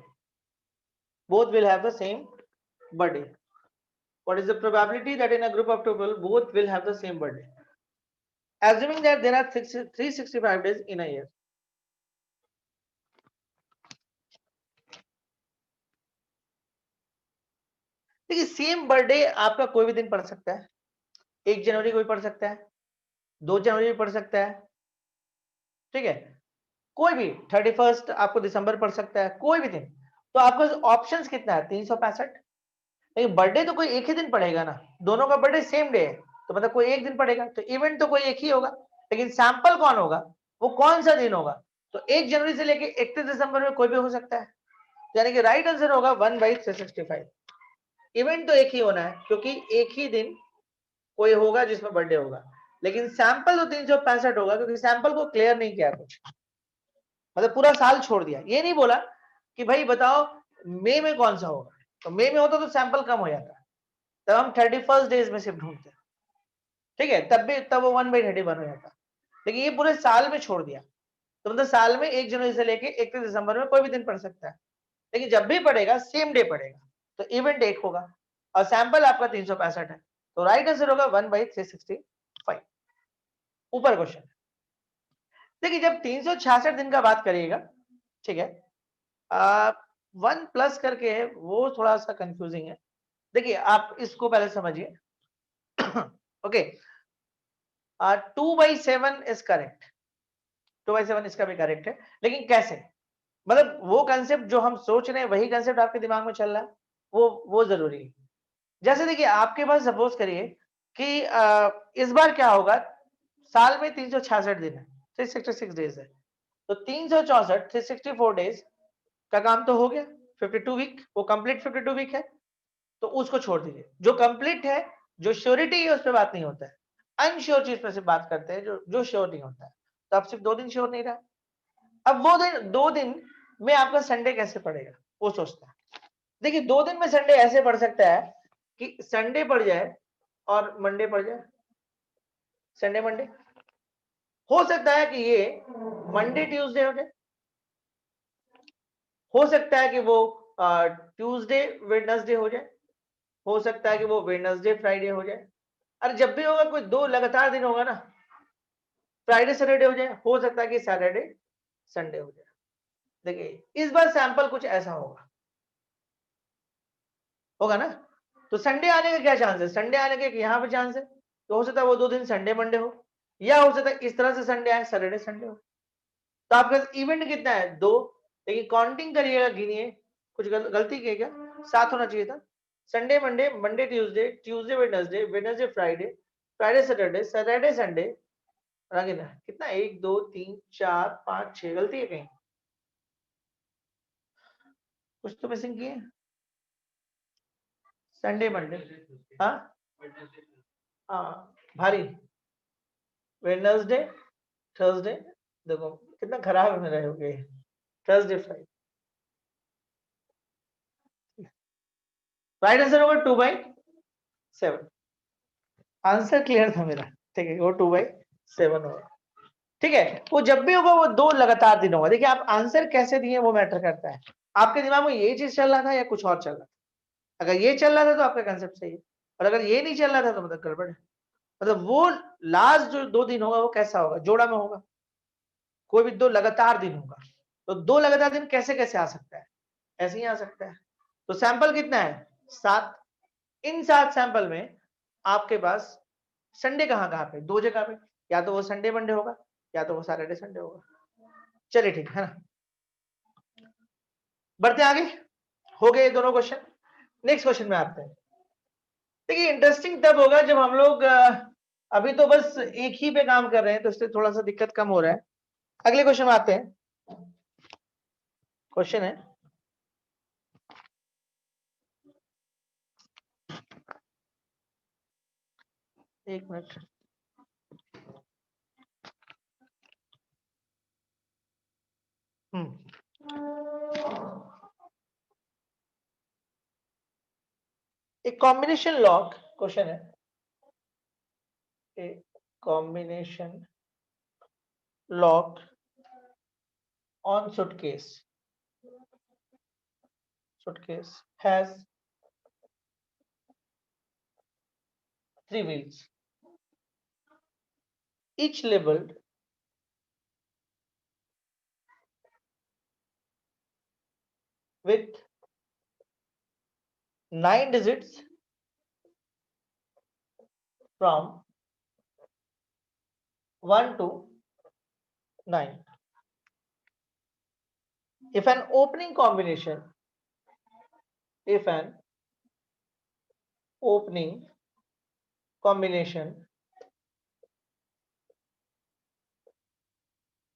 both will have the same birthday? What is the probability that in a group of two people both will have the same birthday, assuming that there are 365 days in a year? देखिए सेम बर्थडे आपका कोई भी दिन पड़ सकता है, 1 जनवरी को भी पड़ सकता है, 2 जनवरी भी पड़ सकता है, ठीक है, कोई भी 31 आपको दिसंबर पड़ सकता है, कोई भी दिन। तो आपका ऑप्शंस कितना है, 365। लेकिन बर्थडे तो कोई एक ही दिन पड़ेगा ना, दोनों का बर्थडे सेम डे है, तो मतलब कोई एक दिन पड़ेगा, तो इवेंट तो कोई एक ही होगा, लेकिन सैंपल कौन होगा, वो कौन सा दिन होगा? तो 1 जनवरी से लेके 31 दिसंबर में कोई भी हो सकता है, यानी कि राइट आंसर होगा 1/365। इवेंट तो एक ही होना है, क्योंकि एक ही दिन कोई होगा जिसमें बर्थडे होगा, लेकिन सैंपल तो 365 होगा, क्योंकि सैंपल को क्लियर नहीं किया कुछ, मतलब पूरा साल छोड़ दिया। ये नहीं बोला कि भाई बताओ मई में कौन सा होगा, तो मई में होता तो सैंपल कम हो जाता, तब हम 31 डेज में सिर्फ ढूंढते, ठीक है, तब वो 1/31 हो जाता, लेकिन ये पूरे साल में छोड़ दिया, तो मतलब साल में 1 जनवरी से लेके 31 दिसंबर में कोई भी दिन पड़ सकता है, लेकिन जब भी पड़ेगा सेम डे पड़ेगा, तो इवेंट एक होगा और सैंपल आपका 365 है, तो राइट आंसर होगा 1/365। ऊपर क्वेश्चन देखिए, जब 366 दिन का बात करिएगा, ठीक है, 1 प्लस करके है वो थोड़ा सा कंफ्यूजिंग है। देखिए आप इसको पहले समझिए। ओके, 2/7 इज करेक्ट, 2/7 इसका भी करेक्ट है, लेकिन कैसे, मतलब वो कंसेप्ट जो हम सोच रहे हैं वही कंसेप्ट आपके दिमाग में चल रहा है, वो जरूरी है। जैसे देखिए आपके पास सपोज करिए कि इस बार क्या होगा, साल में 366 दिन है, 366 डेज है, तो 364 364 डेज का काम तो हो गया, 52 वीक, वो कंप्लीट 52 वीक है, तो उसको छोड़ दीजिए। जो कंप्लीट है, जो श्योरिटी है उस पर बात नहीं होता है, अनश्योर चीज पर सिर्फ बात करते हैं, जो जो श्योर नहीं होता है, तो अब सिर्फ 2 दिन श्योर नहीं रहा। अब वो दिन, 2 दिन में आपका संडे कैसे पड़ेगा, वो सोचता है। देखिए 2 दिन में संडे ऐसे पड़ सकता है कि संडे पड़ जाए और मंडे पड़ जाए, संडे मंडे हो सकता है कि ये मंडे ट्यूसडे हो जाए, हो सकता है कि वो ट्यूसडे वेडनेसडे हो जाए, हो सकता है कि वो वेडनेसडे फ्राइडे हो जाए, अरे जब भी होगा कोई 2 लगातार दिन होगा ना, फ्राइडे सैटरडे हो जाए, हो सकता है कि सैटरडे संडे हो जाए। देखिए इस बार सैंपल कुछ ऐसा होगा ना। तो संडे आने का क्या चांस है? संडे आने का यहाँ पे चांस है, तो हो सकता है वो 2 दिन संडे मंडे हो, या हो सकता है इस तरह से संडे आए सैटरडे संडे हो। तो आपका इवेंट कितना है? 2। लेकिन काउंटिंग करिएगा, गिनिए, कुछ गलती की क्या? 7 होना चाहिए था। Sunday Monday, Monday Tuesday, Tuesday Wednesday, Wednesday Friday, Friday Saturday, Saturday Sunday, और आगे ना कितना 1 2 3 4 5 6, गलती है कहीं? कुछ तो मिसिंग किए। संडे मंडे, हाँ हाँ भारी, वेडनेसडे थर्सडे, देखो कितना खराब में रहे हो गए, थर्सडे फ्राइडे, राइट आंसर होगा 2/7। आंसर क्लियर था मेरा, ठीक है, वो 2/7 होगा। ठीक है, वो जब भी होगा वो 2 लगातार दिन होगा। देखिए आप आंसर कैसे दिए वो मैटर करता है, आपके दिमाग में ये चीज चल रहा था या कुछ और चल रहा था। अगर ये चल रहा था तो आपका कंसेप्ट सही है, और अगर ये नहीं चल रहा था तो मतलब गड़बड़ है। मतलब वो लास्ट जो 2 दिन होगा वो कैसा होगा? जोड़ा में होगा, कोई भी 2 लगातार दिन होगा। तो 2 लगातार दिन कैसे कैसे आ सकता है? ऐसे ही आ सकता है। तो सैंपल कितना है? 7। इन 7 सैंपल में आपके पास संडे कहाँ पे? 2 जगह पे, या तो वो संडे मंडे होगा, या तो वो सैटरडे संडे होगा। चलिए ठीक है ना, बढ़ते आगे। हो गए दोनों क्वेश्चन। नेक्स्ट क्वेश्चन में आते हैं। देखिए इंटरेस्टिंग तब होगा जब हम लोग अभी तो बस एक ही पे काम कर रहे हैं, तो इसलिए थोड़ा सा दिक्कत कम हो रहा है। अगले क्वेश्चन में आते हैं। क्वेश्चन है, एक मिनट। एक कॉम्बिनेशन लॉक क्वेश्चन है, a combination lock on suitcase has 3 wheels, each labeled with 9 digits from 1 to 9. If an opening combination, if an opening combination,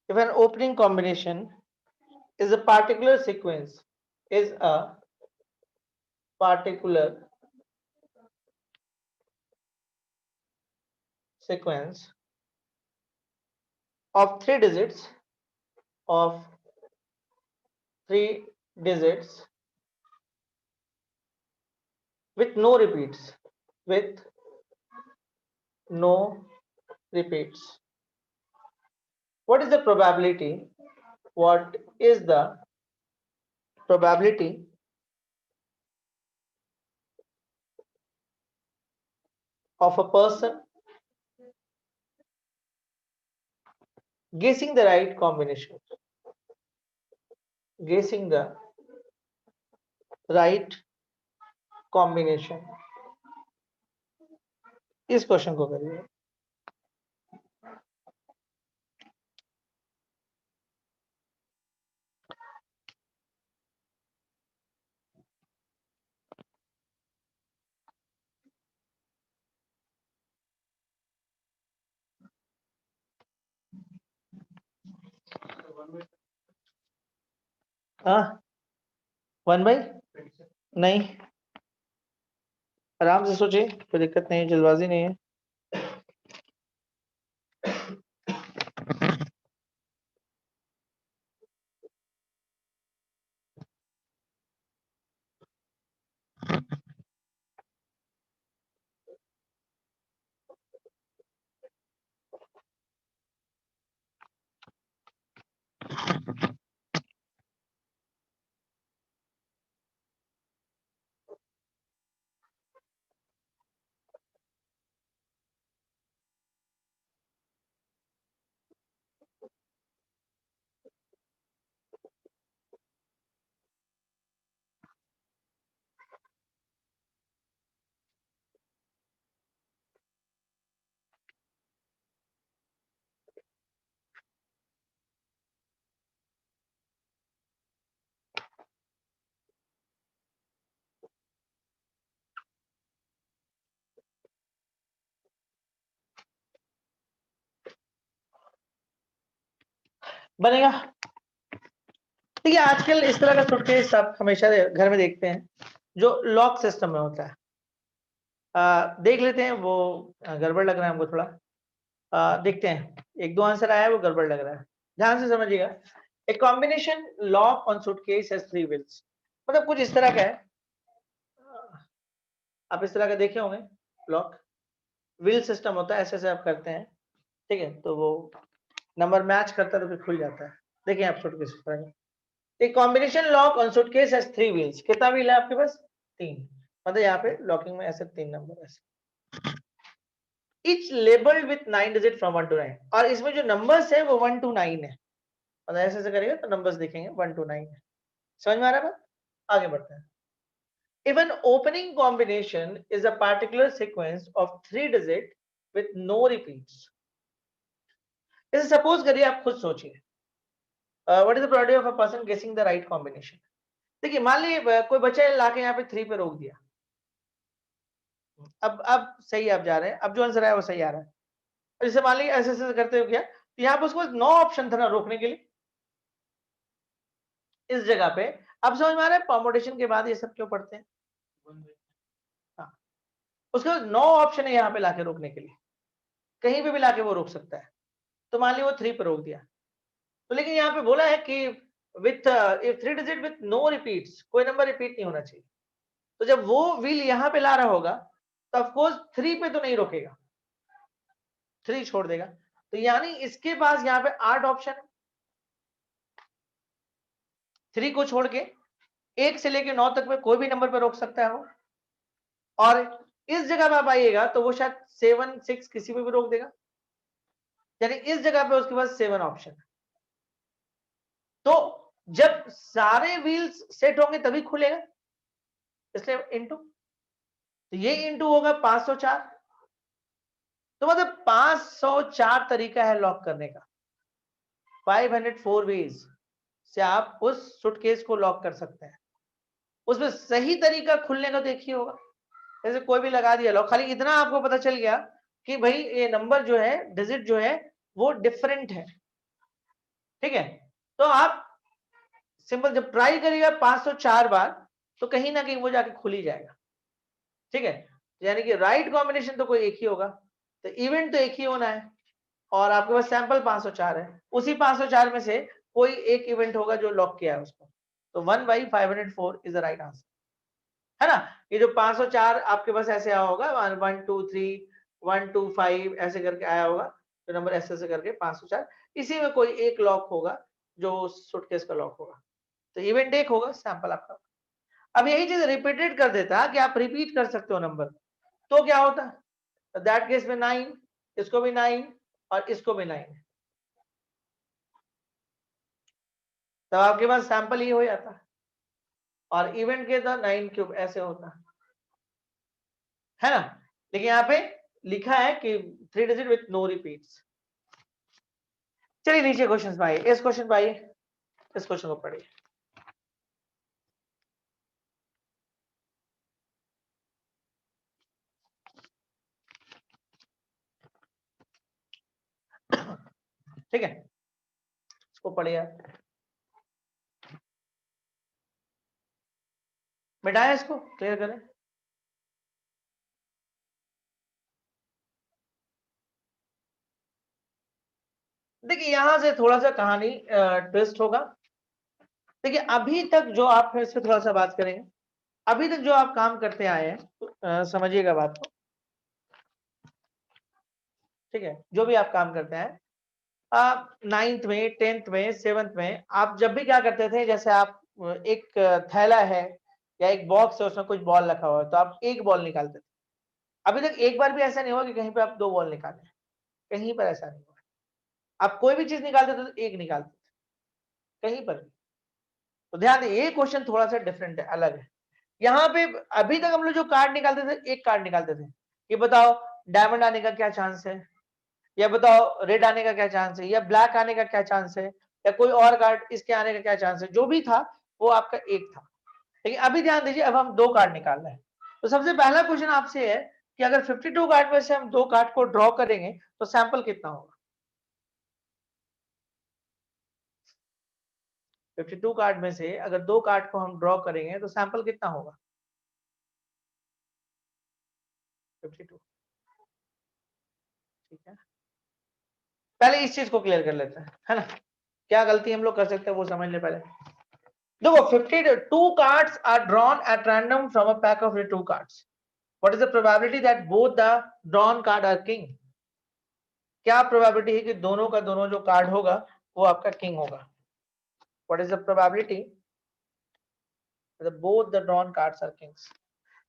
if an opening combination is a particular sequence, is a particular sequence of 3 digits, of 3 digits with no repeats, with no repeats. What is the probability? What is the probability of a person guessing the right combination? Guessing the right combination. इस क्वेश्चन को करिए। हाँ 1/, नहीं, आराम से सोचिए, कोई दिक्कत नहीं है, जल्दबाजी नहीं है। बनेगा। देखिए आजकल इस तरह का सूटकेस आप हमेशा घर में देखते हैं जो लॉक सिस्टम में होता है। देख लेते हैं वो गड़बड़ लग रहा है हमको थोड़ा। देखते हैं, एक दो आंसर आया है वो गड़बड़ लग रहा है, ध्यान से समझिएगा। A combination lock on suitcase has 3 wheels, मतलब कुछ इस तरह का है। आप इस तरह का देखे होंगे, लॉक व्हील सिस्टम होता है, ऐसे ऐसे आप करते हैं, ठीक है, तो वो नंबर मैच करता है तो फिर खुल जाता है। देखिए आप सूटकेस इस तरह का। एक combination lock on suitcase has 3 wheels, कितना व्हील है आपके पास? 3, मतलब यहाँ पे लॉकिंग में ऐसे 3 नंबर ऐसे, each labeled with 9 digit from 1 to 9, और इसमें जो नंबर्स है वो 1 to 9 है, मतलब ऐसे ऐसे करेंगे तो नंबर्स दिखेंगे 1 to 9 है। समझ में आ रहा है बात? आगे बढ़ते हैं। If an opening combination is a particular sequence of 3 digit with no repeats, जैसे सपोज करिए, आप खुद सोचिए, what is the probability of a person गेसिंग द राइट कॉम्बिनेशन। देखिए मान लीजिए कोई बच्चा लाके यहाँ पे 3 पे रोक दिया, अब सही आप जा रहे हैं, अब जो आंसर आया वो सही आ रहा है। जैसे मान लीजिए ऐसे ऐसे करते हुए किया, तो यहाँ पे उसको 9 ऑप्शन था ना रोकने के लिए, इस जगह पे। अब समझ में आ रहा है परमुटेशन के बाद ये सब क्यों पढ़ते हैं? हाँ, उसके बाद 9 ऑप्शन है यहाँ पे लाके रोकने के लिए, कहीं पे भी लाके वो रोक सकता है। तो मान लीजिए वो 3 पे रोक दिया, तो लेकिन यहाँ पे बोला है कि with 3 digit with no repeats, कोई नंबर रिपीट नहीं होना चाहिए। तो जब वो व्हील यहाँ पे ला रहा होगा तो ऑफकोर्स 3 पे तो नहीं रोकेगा, 3 छोड़ देगा। तो यानी इसके पास यहाँ पे 8 ऑप्शन है, 3 को छोड़ के 1 से लेके 9 तक में कोई भी नंबर पे रोक सकता है वो। और इस जगह पे आप आइएगा तो वो शायद 7 6 किसी पे भी रोक देगा, यानी इस जगह पे उसके पास 7 ऑप्शन है। तो जब सारे व्हील्स सेट होंगे तभी खुलेगा, इसलिए इंटू, तो ये इंटू होगा 504। तो मतलब 504 तरीका है लॉक करने का, 504 वेज से आप उस सूटकेस को लॉक कर सकते हैं। उसमें सही तरीका खुलने का तो एक ही होगा, जैसे कोई भी लगा दिया लॉक, खाली इतना आपको पता चल गया कि भाई ये नंबर जो है, डिजिट जो है वो डिफरेंट है, ठीक है। तो आप सिंपल जब ट्राई करिएगा 504 बार, तो कहीं ना कहीं वो जाके खुल ही जाएगा, ठीक है। यानी कि राइट कॉम्बिनेशन तो कोई एक ही होगा, तो इवेंट तो एक ही होना है, और आपके पास सैंपल 504 है, उसी 504 में से कोई एक इवेंट होगा जो लॉक किया है उसको। तो 1/504 इज द राइट आंसर, है ना। ये जो 504 आपके पास ऐसे आया होगा, 1 2 3 1 2 5 ऐसे करके आया होगा, तो नंबर ऐसे ऐसे करके 504, इसी में कोई एक लॉक होगा जो सूटकेस का लॉक होगा। तो इवेंट एक होगा, सैंपल आपका। अब यही चीज रिपीटेड कर देता कि आप रिपीट कर सकते हो नंबर, तो क्या होता? दैट केस में 9, इसको भी 9 और इसको भी 9, तब आपके पास सैंपल ही हो जाता, और इवेंट के तो 9 क्यूब ऐसे होता है ना। लेकिन यहाँ पे लिखा है कि 3 डिजिट विथ नो रिपीट्स। चलिए नीचे क्वेश्चन पे आइए, इस क्वेश्चन पे आइए, इस क्वेश्चन को पढ़िए। ठीक है, इसको पढ़िए, मिटाए, इसको क्लियर करें। देखिए यहां से थोड़ा सा कहानी ट्विस्ट होगा। देखिए अभी तक जो आप, इस पे थोड़ा सा बात करेंगे, अभी तक जो आप काम करते आए हैं, तो, समझिएगा बात को, ठीक है। जो भी आप काम करते हैं, आप 9th में, 10th में, 7th में, आप जब भी क्या करते थे, जैसे आप एक थैला है या एक बॉक्स है, उसमें कुछ बॉल रखा हुआ है, तो आप एक बॉल निकालते थे। अभी तक एक बार भी ऐसा नहीं हुआ कि कहीं पे आप 2 बॉल निकाले, कहीं पर ऐसा नहीं हुआ। आप कोई भी चीज निकालते थे तो एक निकालते थे, कहीं पर भी। तो ध्यान दें, ये क्वेश्चन थोड़ा सा डिफरेंट है, अलग है। यहाँ पे अभी तक हम लोग जो कार्ड निकालते थे, एक कार्ड निकालते थे, ये बताओ डायमंड आने का क्या चांस है, या बताओ रेड आने का क्या चांस है, या ब्लैक आने का क्या चांस है, या कोई और कार्ड इसके आने का क्या चांस है, जो भी था वो आपका एक था। लेकिन अभी ध्यान दीजिए, अब हम 2 कार्ड निकाल रहे हैं। तो सबसे पहला क्वेश्चन आपसे है कि अगर 52 कार्ड में से हम 2 कार्ड को ड्रॉ करेंगे तो सैंपल कितना होगा? 52 कार्ड में से अगर 2 कार्ड को हम ड्रॉ करेंगे तो सैंपल कितना होगा? 52। ठीक है, पहले इस चीज को क्लियर कर लेते हैं, है ना? क्या गलती हम लोग कर सकते हैं वो समझ ले पहले। देखो 52 cards are drawn at random from a pack of 52 cards. What is the probability that both the drawn card are king? क्या प्रोबेबिलिटी है कि दोनों का दोनों जो कार्ड होगा वो आपका किंग होगा? What is the probability that both the drawn cards are kings?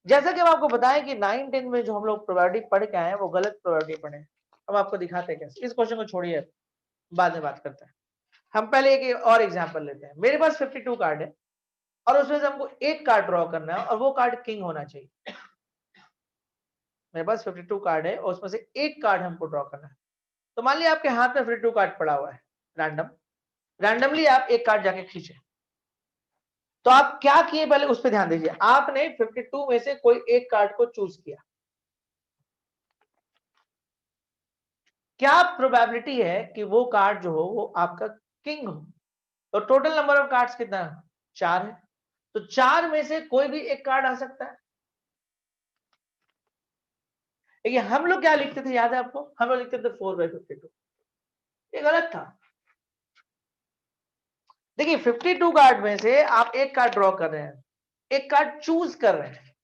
जैसा कि हम आपको बताएं कि 9 10 में जो हम लोग प्रोबेबिलिटी पढ़ के आए हैं वो गलत प्रोबेबिलिटी पढ़े। हम आपको दिखाते हैं कैसे। इस क्वेश्चन को छोड़िए, बाद में बात करते हैं। हम पहले एक और एग्जांपल लेते हैं। मेरे पास 52 कार्ड है और उसमें से हमको एक कार्ड ड्रॉ करना है और वो कार्ड किंग होना चाहिए। मेरे पास 52 कार्ड है और उसमें से एक कार्ड हमको ड्रॉ करना है। तो मान लिया आपके हाथ में 52 कार्ड पड़ा हुआ है, रैंडमली आप एक कार्ड जाके खींचे। तो आप क्या किए पहले उस पर ध्यान दीजिए। आपने 52 में से कोई एक कार्ड को चूज किया। क्या प्रोबेबिलिटी है कि वो कार्ड जो हो वो आपका किंग हो? तो टोटल नंबर ऑफ कार्ड्स कितना है? 4 है। तो 4 में से कोई भी एक कार्ड आ सकता है। देखिए हम लोग क्या लिखते थे, याद है आपको? हम लोग लिखते थे 4/52। ये गलत था। देखिए 52 कार्ड में से आप एक कार्ड ड्रॉ कर रहे हैं, एक कार्ड चूज कर रहे हैं।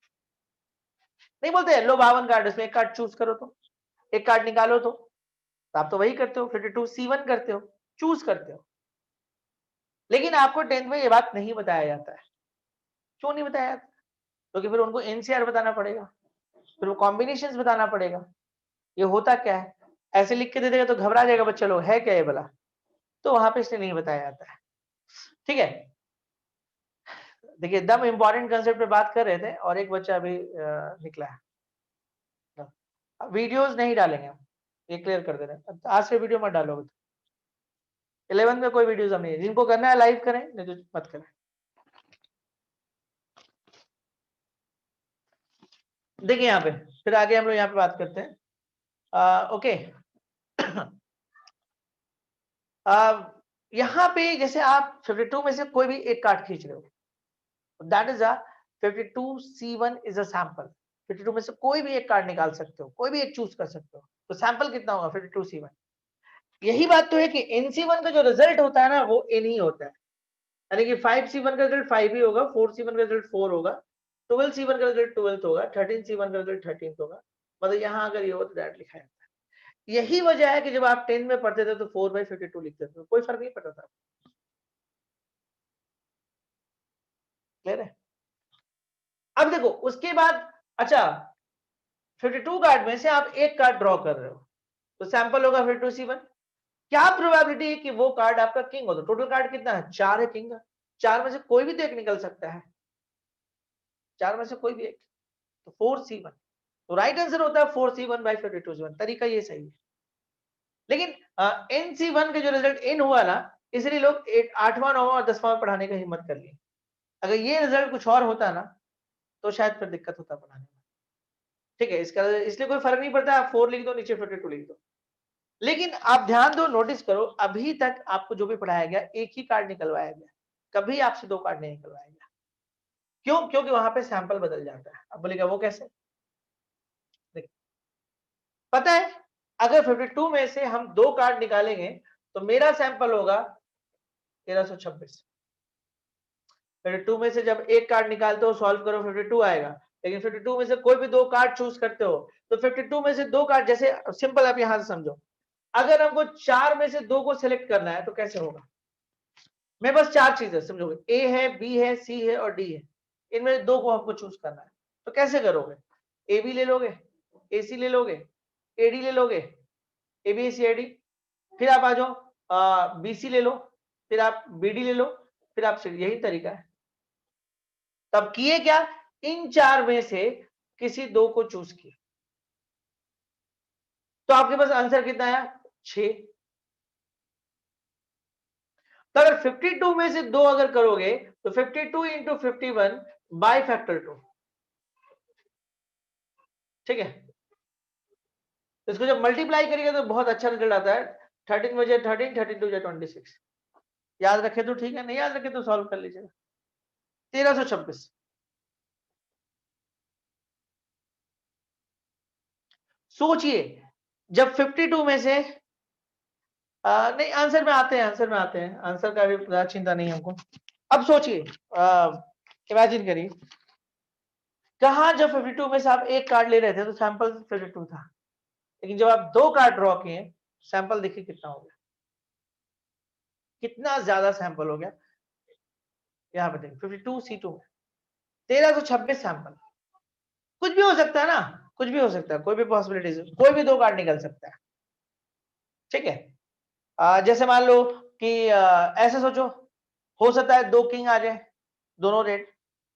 नहीं बोलते लो 52 कार्ड, इसमें एक कार्ड चूज करो, तो एक कार्ड निकालो। तो आप तो वही करते हो, 52 C1 करते हो, चूज करते हो। लेकिन आपको 10th में ये बात नहीं बताया जाता है। क्यों नहीं बताया जाता? क्योंकि फिर उनको एनसीआर बताना पड़ेगा, फिर वो कॉम्बिनेशंस बताना पड़ेगा। ये होता क्या है, ऐसे लिख के दे देगा तो घबरा जाएगा बच्चा लोग, है क्या ये भला? तो वहां पे इसलिए नहीं बताया जाता है। ठीक है, देखिए एकदम इंपॉर्टेंट कंसेप्ट पे बात कर रहे थे और एक बच्चा अभी निकला है। वीडियोस नहीं डालेंगे हम, ये क्लियर कर दे रहे हैं। आज से वीडियो मत डालो। 11 में कोई वीडियोस हम नहीं, जिनको करना है लाइव करें, नहीं तो मत करें। देखिए यहाँ पे फिर आगे हम लोग यहाँ पे बात करते हैं। ओके यहाँ पे जैसे आप 52 में से कोई भी एक कार्ड खींच रहे हो, that is a 52 C1 is a sample. 52 में से कोई भी एक कार्ड निकाल सकते हो, कोई भी एक चूज कर सकते हो। तो सैंपल कितना होगा? 52 C1। यही बात तो है कि NC1 का जो रिजल्ट होता है ना वो N ही होता है। यानी कि 5C1 का रिजल्ट 5 ही होगा, 4C1 का रिजल्ट 4 होगा, 12C1 का रिजल्ट 12 होगा, 13C1 का रिजल्ट 13 होगा। मतलब यहाँ अगर ये हो तो दैट लिखा है। यही वजह है कि जब आप 10 में पढ़ते थे तो 4/52 लिखते थे, कोई फर्क नहीं पड़ता था। क्लियर है? अब देखो उसके बाद, अच्छा 52 कार्ड में से आप एक कार्ड ड्रॉ कर रहे हो तो सैंपल होगा 52C1। क्या प्रोबेबिलिटी है कि वो कार्ड आपका किंग हो? तो टोटल कार्ड कितना है? 4 है किंग का। 4 में से कोई भी तो एक निकल सकता है, 4 में से कोई भी एक, तो 4C1। तो राइट आंसर होता है 4C1/52C1। तरीका ये सही है। लेकिन NC1 का जो रिजल्ट इन हुआ ना, इसलिए लोग 8वां 9वां और 10वां पढ़ाने का हिम्मत कर लिए। अगर ये रिजल्ट कुछ और होता ना तो शायद फिर दिक्कत होता पढ़ाने में। ठीक है, इसका इसलिए कोई फर्क नहीं पड़ता, आप 4 लिख दो, नीचे 52 लिख दो। लेकिन आप ध्यान दो, नोटिस करो, अभी तक आपको जो भी पढ़ाया गया एक ही कार्ड निकलवाया गया, कभी आपसे 2 कार्ड नहीं निकलवाया गया। क्यों? क्योंकि वहां पे सैंपल बदल जाता है। अब बोलेगा वो कैसे? देखिए, पता है अगर 52 में से हम 2 कार्ड निकालेंगे तो मेरा सैंपल होगा 1326। 52 में से जब एक कार्ड निकालते हो, सॉल्व करो, 52 आएगा। लेकिन 52 में से कोई भी 2 कार्ड चूज करते हो तो 52 में से 2 कार्ड, जैसे सिंपल आप यहां से समझो, अगर हमको 4 में से 2 को सिलेक्ट करना है तो कैसे होगा? मेरे पास 4 चीजें समझोगे, ए है, बी है, सी है और डी है। इनमें 2 को हमको चूज करना है, तो कैसे करोगे? ए बी ले लोगे, ए सी ले लोगे, ए डी ले लोगे, A B C I D, फिर आप आ जाओ बी सी ले लो, फिर आप बी डी ले लो, फिर आप, यही तरीका है। तब किए क्या? इन 4 में से किसी 2 को चूज किया, तो आपके पास आंसर कितना आया? 6। तो अगर 52 में से 2 अगर करोगे तो 52 इंटू 51 बाई फैक्टर 2। ठीक है, तो इसको जब मल्टीप्लाई करिएगा तो बहुत अच्छा रिजल्ट आता है। 13 बजे 13, 13 2 26। याद रखे तो ठीक है, नहीं याद रखे तो सॉल्व कर लीजिएगा। 1326। सोचिए, जब 52 में से नहीं, आंसर में आते हैं, आंसर में आते हैं, आंसर का भी ज्यादा चिंता नहीं है हमको। अब सोचिए, इमेजिन करिए, कहा जब 52 में से आप एक कार्ड ले रहे थे तो सैंपल 52 था, लेकिन जब आप दो कार्ड ड्रॉ किए, सैंपल देखिए कितना हो गया, कितना ज्यादा सैंपल हो गया। यहाँ पे देखिए 52 C2 में 1326 सैंपल। कुछ भी हो सकता है ना, कुछ भी हो सकता है, कोई भी पॉसिबिलिटीज, कोई भी दो कार्ड निकल सकता है, ठीक है। जैसे मान लो कि ऐसे सोचो, हो सकता है दो किंग आ जाए, दोनों रेड,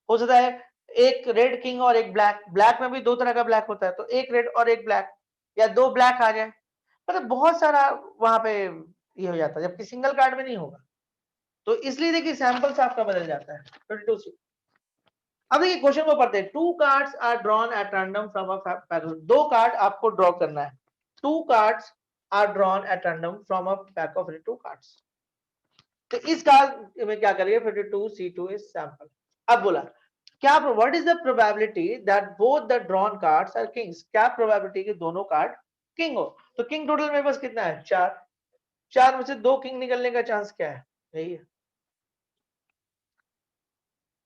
हो सकता है एक रेड किंग और एक ब्लैक, ब्लैक में भी दो तरह का ब्लैक होता है, तो एक रेड और एक ब्लैक, या दो ब्लैक आ जाए, मतलब बहुत सारा वहां पे ये हो जाता है, जबकि सिंगल कार्ड में नहीं होगा। तो इसलिए देखिए सैंपल्स आपका बदल जाता है 22 से। अब देखिए क्वेश्चन को पढ़ते हैं। Two cards are drawn at random from a pack, दो कार्ड आपको ड्रॉ करना है। Two cards are drawn at random from a pack of two cards. तो इस कार्ड में क्या करिए, 52 C2 इज सैंपल। अब बोला क्या, what is the probability that both the drawn cards are kings, क्या प्रोबेबिलिटी कि दोनों कार्ड किंग हो। तो किंग टोटल मेरे पास कितना है, 4, 4 में से दो किंग निकलने का चांस क्या है, यही है।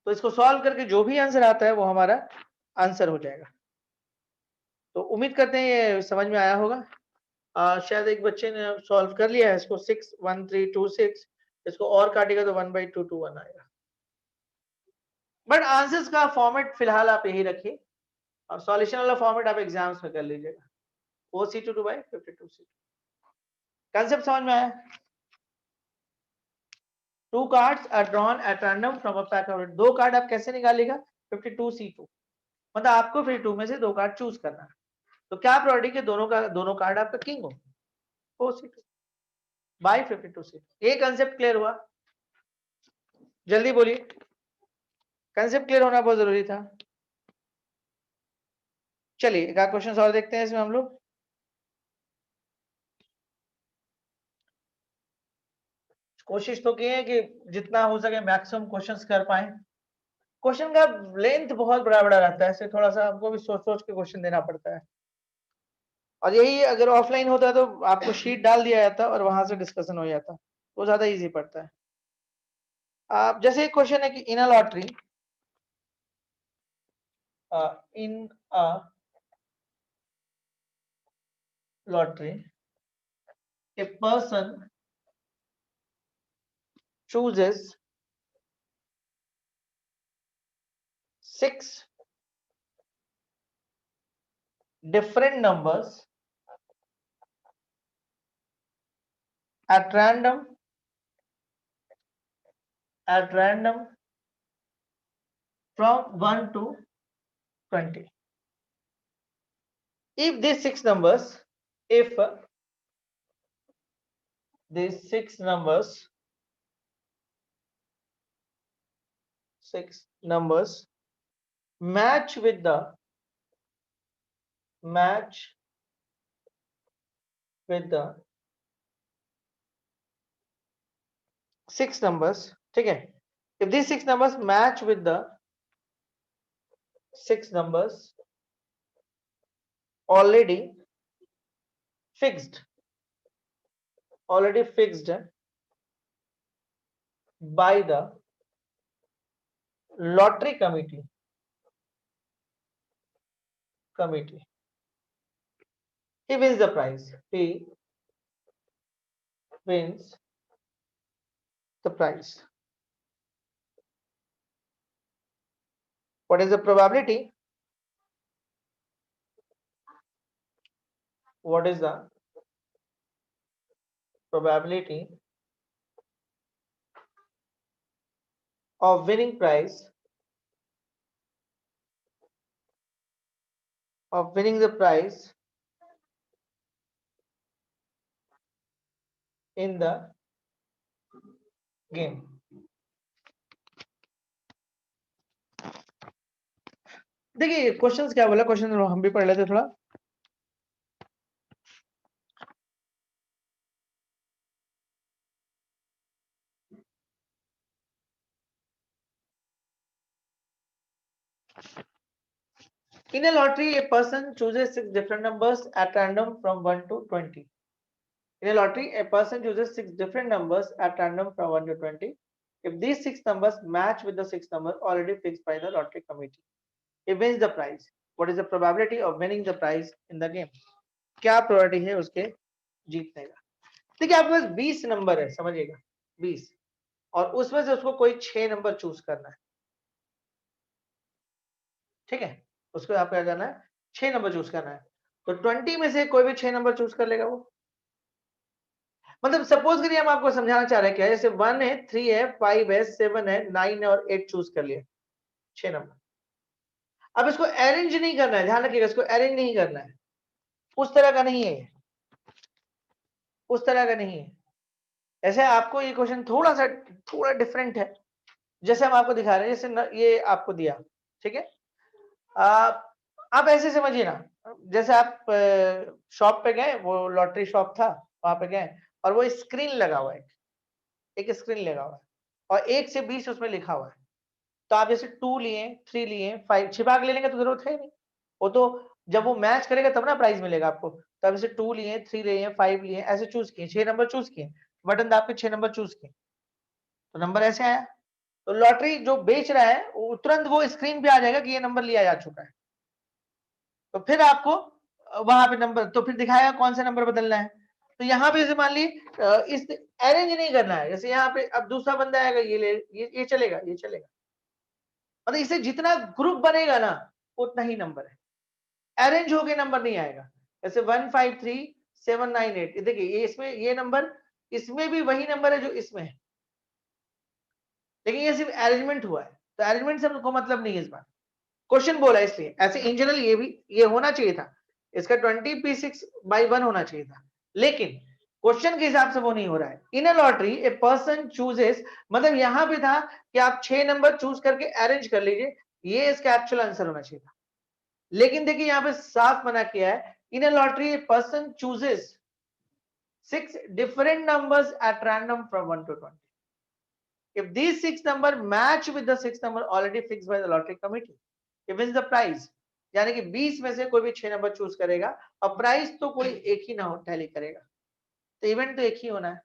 तो इसको सॉल्व करके जो भी आंसर आता है वो हमारा आंसर हो जाएगा। तो उम्मीद करते हैं ये समझ में आया होगा। शायद एक बच्चे ने सॉल्व कर लिया है इसको, 61326, इसको और काटेगा तो 1/221 आएगा। बट आंसर्स का फॉर्मेट फिलहाल आप यही रखिए, और सॉल्यूशन वाला फॉर्मेट आप एग्जाम्स में कर लीजिएगा, 4C2/52C2। कंसेप्ट समझ में आया। Two cards are drawn at random from a pack of, दो कार्ड आप कैसे निकालिएगा, 52C2, मतलब आपको 52 में से दो कार्ड चूज करना है। तो क्या प्रोबेबिलिटी के दोनों कार्ड आपका किंग हो, 4C2/52C2। ये कंसेप्ट क्लियर हुआ, जल्दी बोलिए, कंसेप्ट क्लियर होना बहुत जरूरी था। चलिए एक क्वेश्चन और देखते हैं इसमें हम लोग। कोशिश तो की है कि जितना हो सके मैक्सिमम क्वेश्चंस कर पाए। क्वेश्चन का लेंथ बहुत बड़ा बड़ा रहता है, इससे थोड़ा सा हमको भी सोच सोच के क्वेश्चन देना पड़ता है। और यही अगर ऑफलाइन होता है तो आपको शीट डाल दिया जाता और वहां से डिस्कशन हो जाता, वो ज्यादा इजी पड़ता है। आप जैसे एक क्वेश्चन है कि in a lottery, in a lottery a person chooses 6 different numbers at random from 1 to 20. If these six numbers, if these six numbers match with the six numbers, ठीक है, if these six numbers match with the six numbers already fixed by the lottery committee, he wins the prize. He wins the prize. What is the probability? What is the probability of winning prize, of winning the prize in the game? देखिए क्वेश्चंस क्या बोला, क्वेश्चन हम भी पढ़ लेते थोड़ा। In a lottery, a person chooses 6 different numbers at random from 1 to 20. In a lottery, a person chooses 6 different numbers at random from 1 to 20. If these 6 numbers match with the 6 numbers already fixed by the lottery committee, he wins the prize. What is the probability of winning the prize in the game? क्या प्रोबेबिलिटी है उसके जीतने का? देखिए आपके पास 20 नंबर है, समझिएगा 20, और उसमें से उसको कोई 6 नंबर चूज करना है, ठीक है? उसको आपको क्या करना है? 6 नंबर चूज करना है। तो 20 में से कोई भी 6 नंबर चूज कर लेगा वो। मतलब सपोज करिए हम आपको समझाना चाह रहे हैं क्या, जैसे 1 है, 3 है, 5 है, 7 है, 9 है और 8 चूज कर लिए, 6 नंबर। अब इसको अरेंज नहीं करना है, ध्यान रखिएगा, इसको अरेंज नहीं करना है, उस तरह का नहीं है ये, उस तरह का नहीं है। ऐसे आपको ये क्वेश्चन थोड़ा डिफरेंट है, जैसे हम आपको दिखा रहे हैं, जैसे ये आपको दिया, ठीक है? आप ऐसे समझिए ना, जैसे आप शॉप पे गए, वो लॉटरी शॉप था, वहां पे गए और वो स्क्रीन लगा हुआ है, एक स्क्रीन लगा हुआ है और 1 से 20 उसमें लिखा हुआ है। तो आप जैसे 2 लिए, 3 लिए, 5 छिपा के लेने का तो जरूरत है नहीं, वो तो जब वो मैच करेगा तब ना प्राइस मिलेगा आपको। तो आप जैसे 2 लिए, 3 लिए, 5 लिए, ऐसे चूज किए, 6 नंबर चूज किए, बटन दाब के 6 नंबर चूज किए, तो नंबर ऐसे आया। तो लॉटरी जो बेच रहा है वो तुरंत वो स्क्रीन पे आ जाएगा कि ये नंबर लिया जा चुका है। तो फिर आपको वहां पे नंबर तो फिर दिखाएगा कौन सा नंबर बदलना है। तो यहाँ पे जैसे मान ली इस अरेंज नहीं करना है, जैसे यहाँ पे अब दूसरा बंदा आएगा, ये ले, ये चलेगा, ये चलेगा, मतलब इसे जितना ग्रुप बनेगा ना उतना ही नंबर है, अरेंज होके नंबर नहीं आएगा। जैसे 153798, देखिए ये इसमें ये नंबर, इसमें भी वही नंबर है जो इसमें है, लेकिन ये सिर्फ अरेंजमेंट हुआ है, तो अरेंजमेंट से हमको मतलब नहीं है इस बार, क्वेश्चन बोला इसलिए। ऐसे इन जनरल ये भी ये होना चाहिए था, इसका 20p6/1 होना चाहिए था, लेकिन क्वेश्चन के हिसाब से वो नहीं हो रहा है। In a lottery a person chooses, मतलब यहां पे था कि आप 6 नंबर चूज करके अरेंज कर लीजिए, ये इसका एक्चुअल आंसर होना चाहिए था, लेकिन देखिए यहां पे साफ मना किया है, in a lottery a person chooses 6 different numbers at random from 1 to 20. If these 6 numbers match with the 6 number already fixed by the lottery committee, he wins the prize. यानी कि 20 में से कोई भी 6 नंबर चूज करेगा और प्राइस तो कोई एक ही ना हो टैली करेगा, तो इवेंट तो एक ही होना है।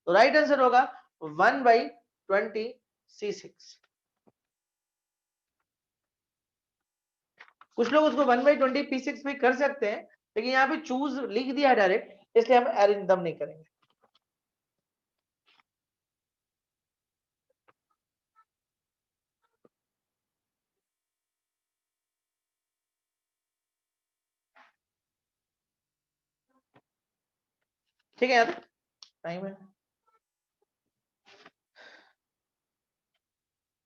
तो राइट आंसर होगा 1/20C6। कुछ लोग उसको 1/20P6 भी कर सकते हैं, लेकिन यहाँ पे चूज लिख दिया डायरेक्ट, इसलिए हम अरेंज दम नहीं करेंगे। ठीक है यार, टाइम है,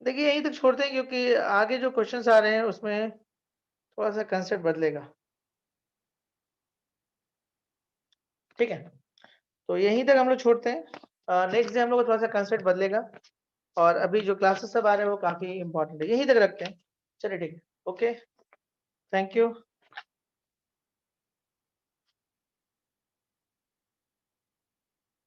देखिए यहीं तक छोड़ते हैं क्योंकि आगे जो क्वेश्चंस आ रहे हैं उसमें थोड़ा सा कंसेप्ट बदलेगा, ठीक है? तो यहीं तक हम लोग छोड़ते हैं, नेक्स्ट डे हम लोग का थोड़ा सा कंसेप्ट बदलेगा, और अभी जो क्लासेस सब आ रहे हैं वो काफी इंपॉर्टेंट है, यहीं तक रखते हैं। चलिए ठीक है, ओके, थैंक यू।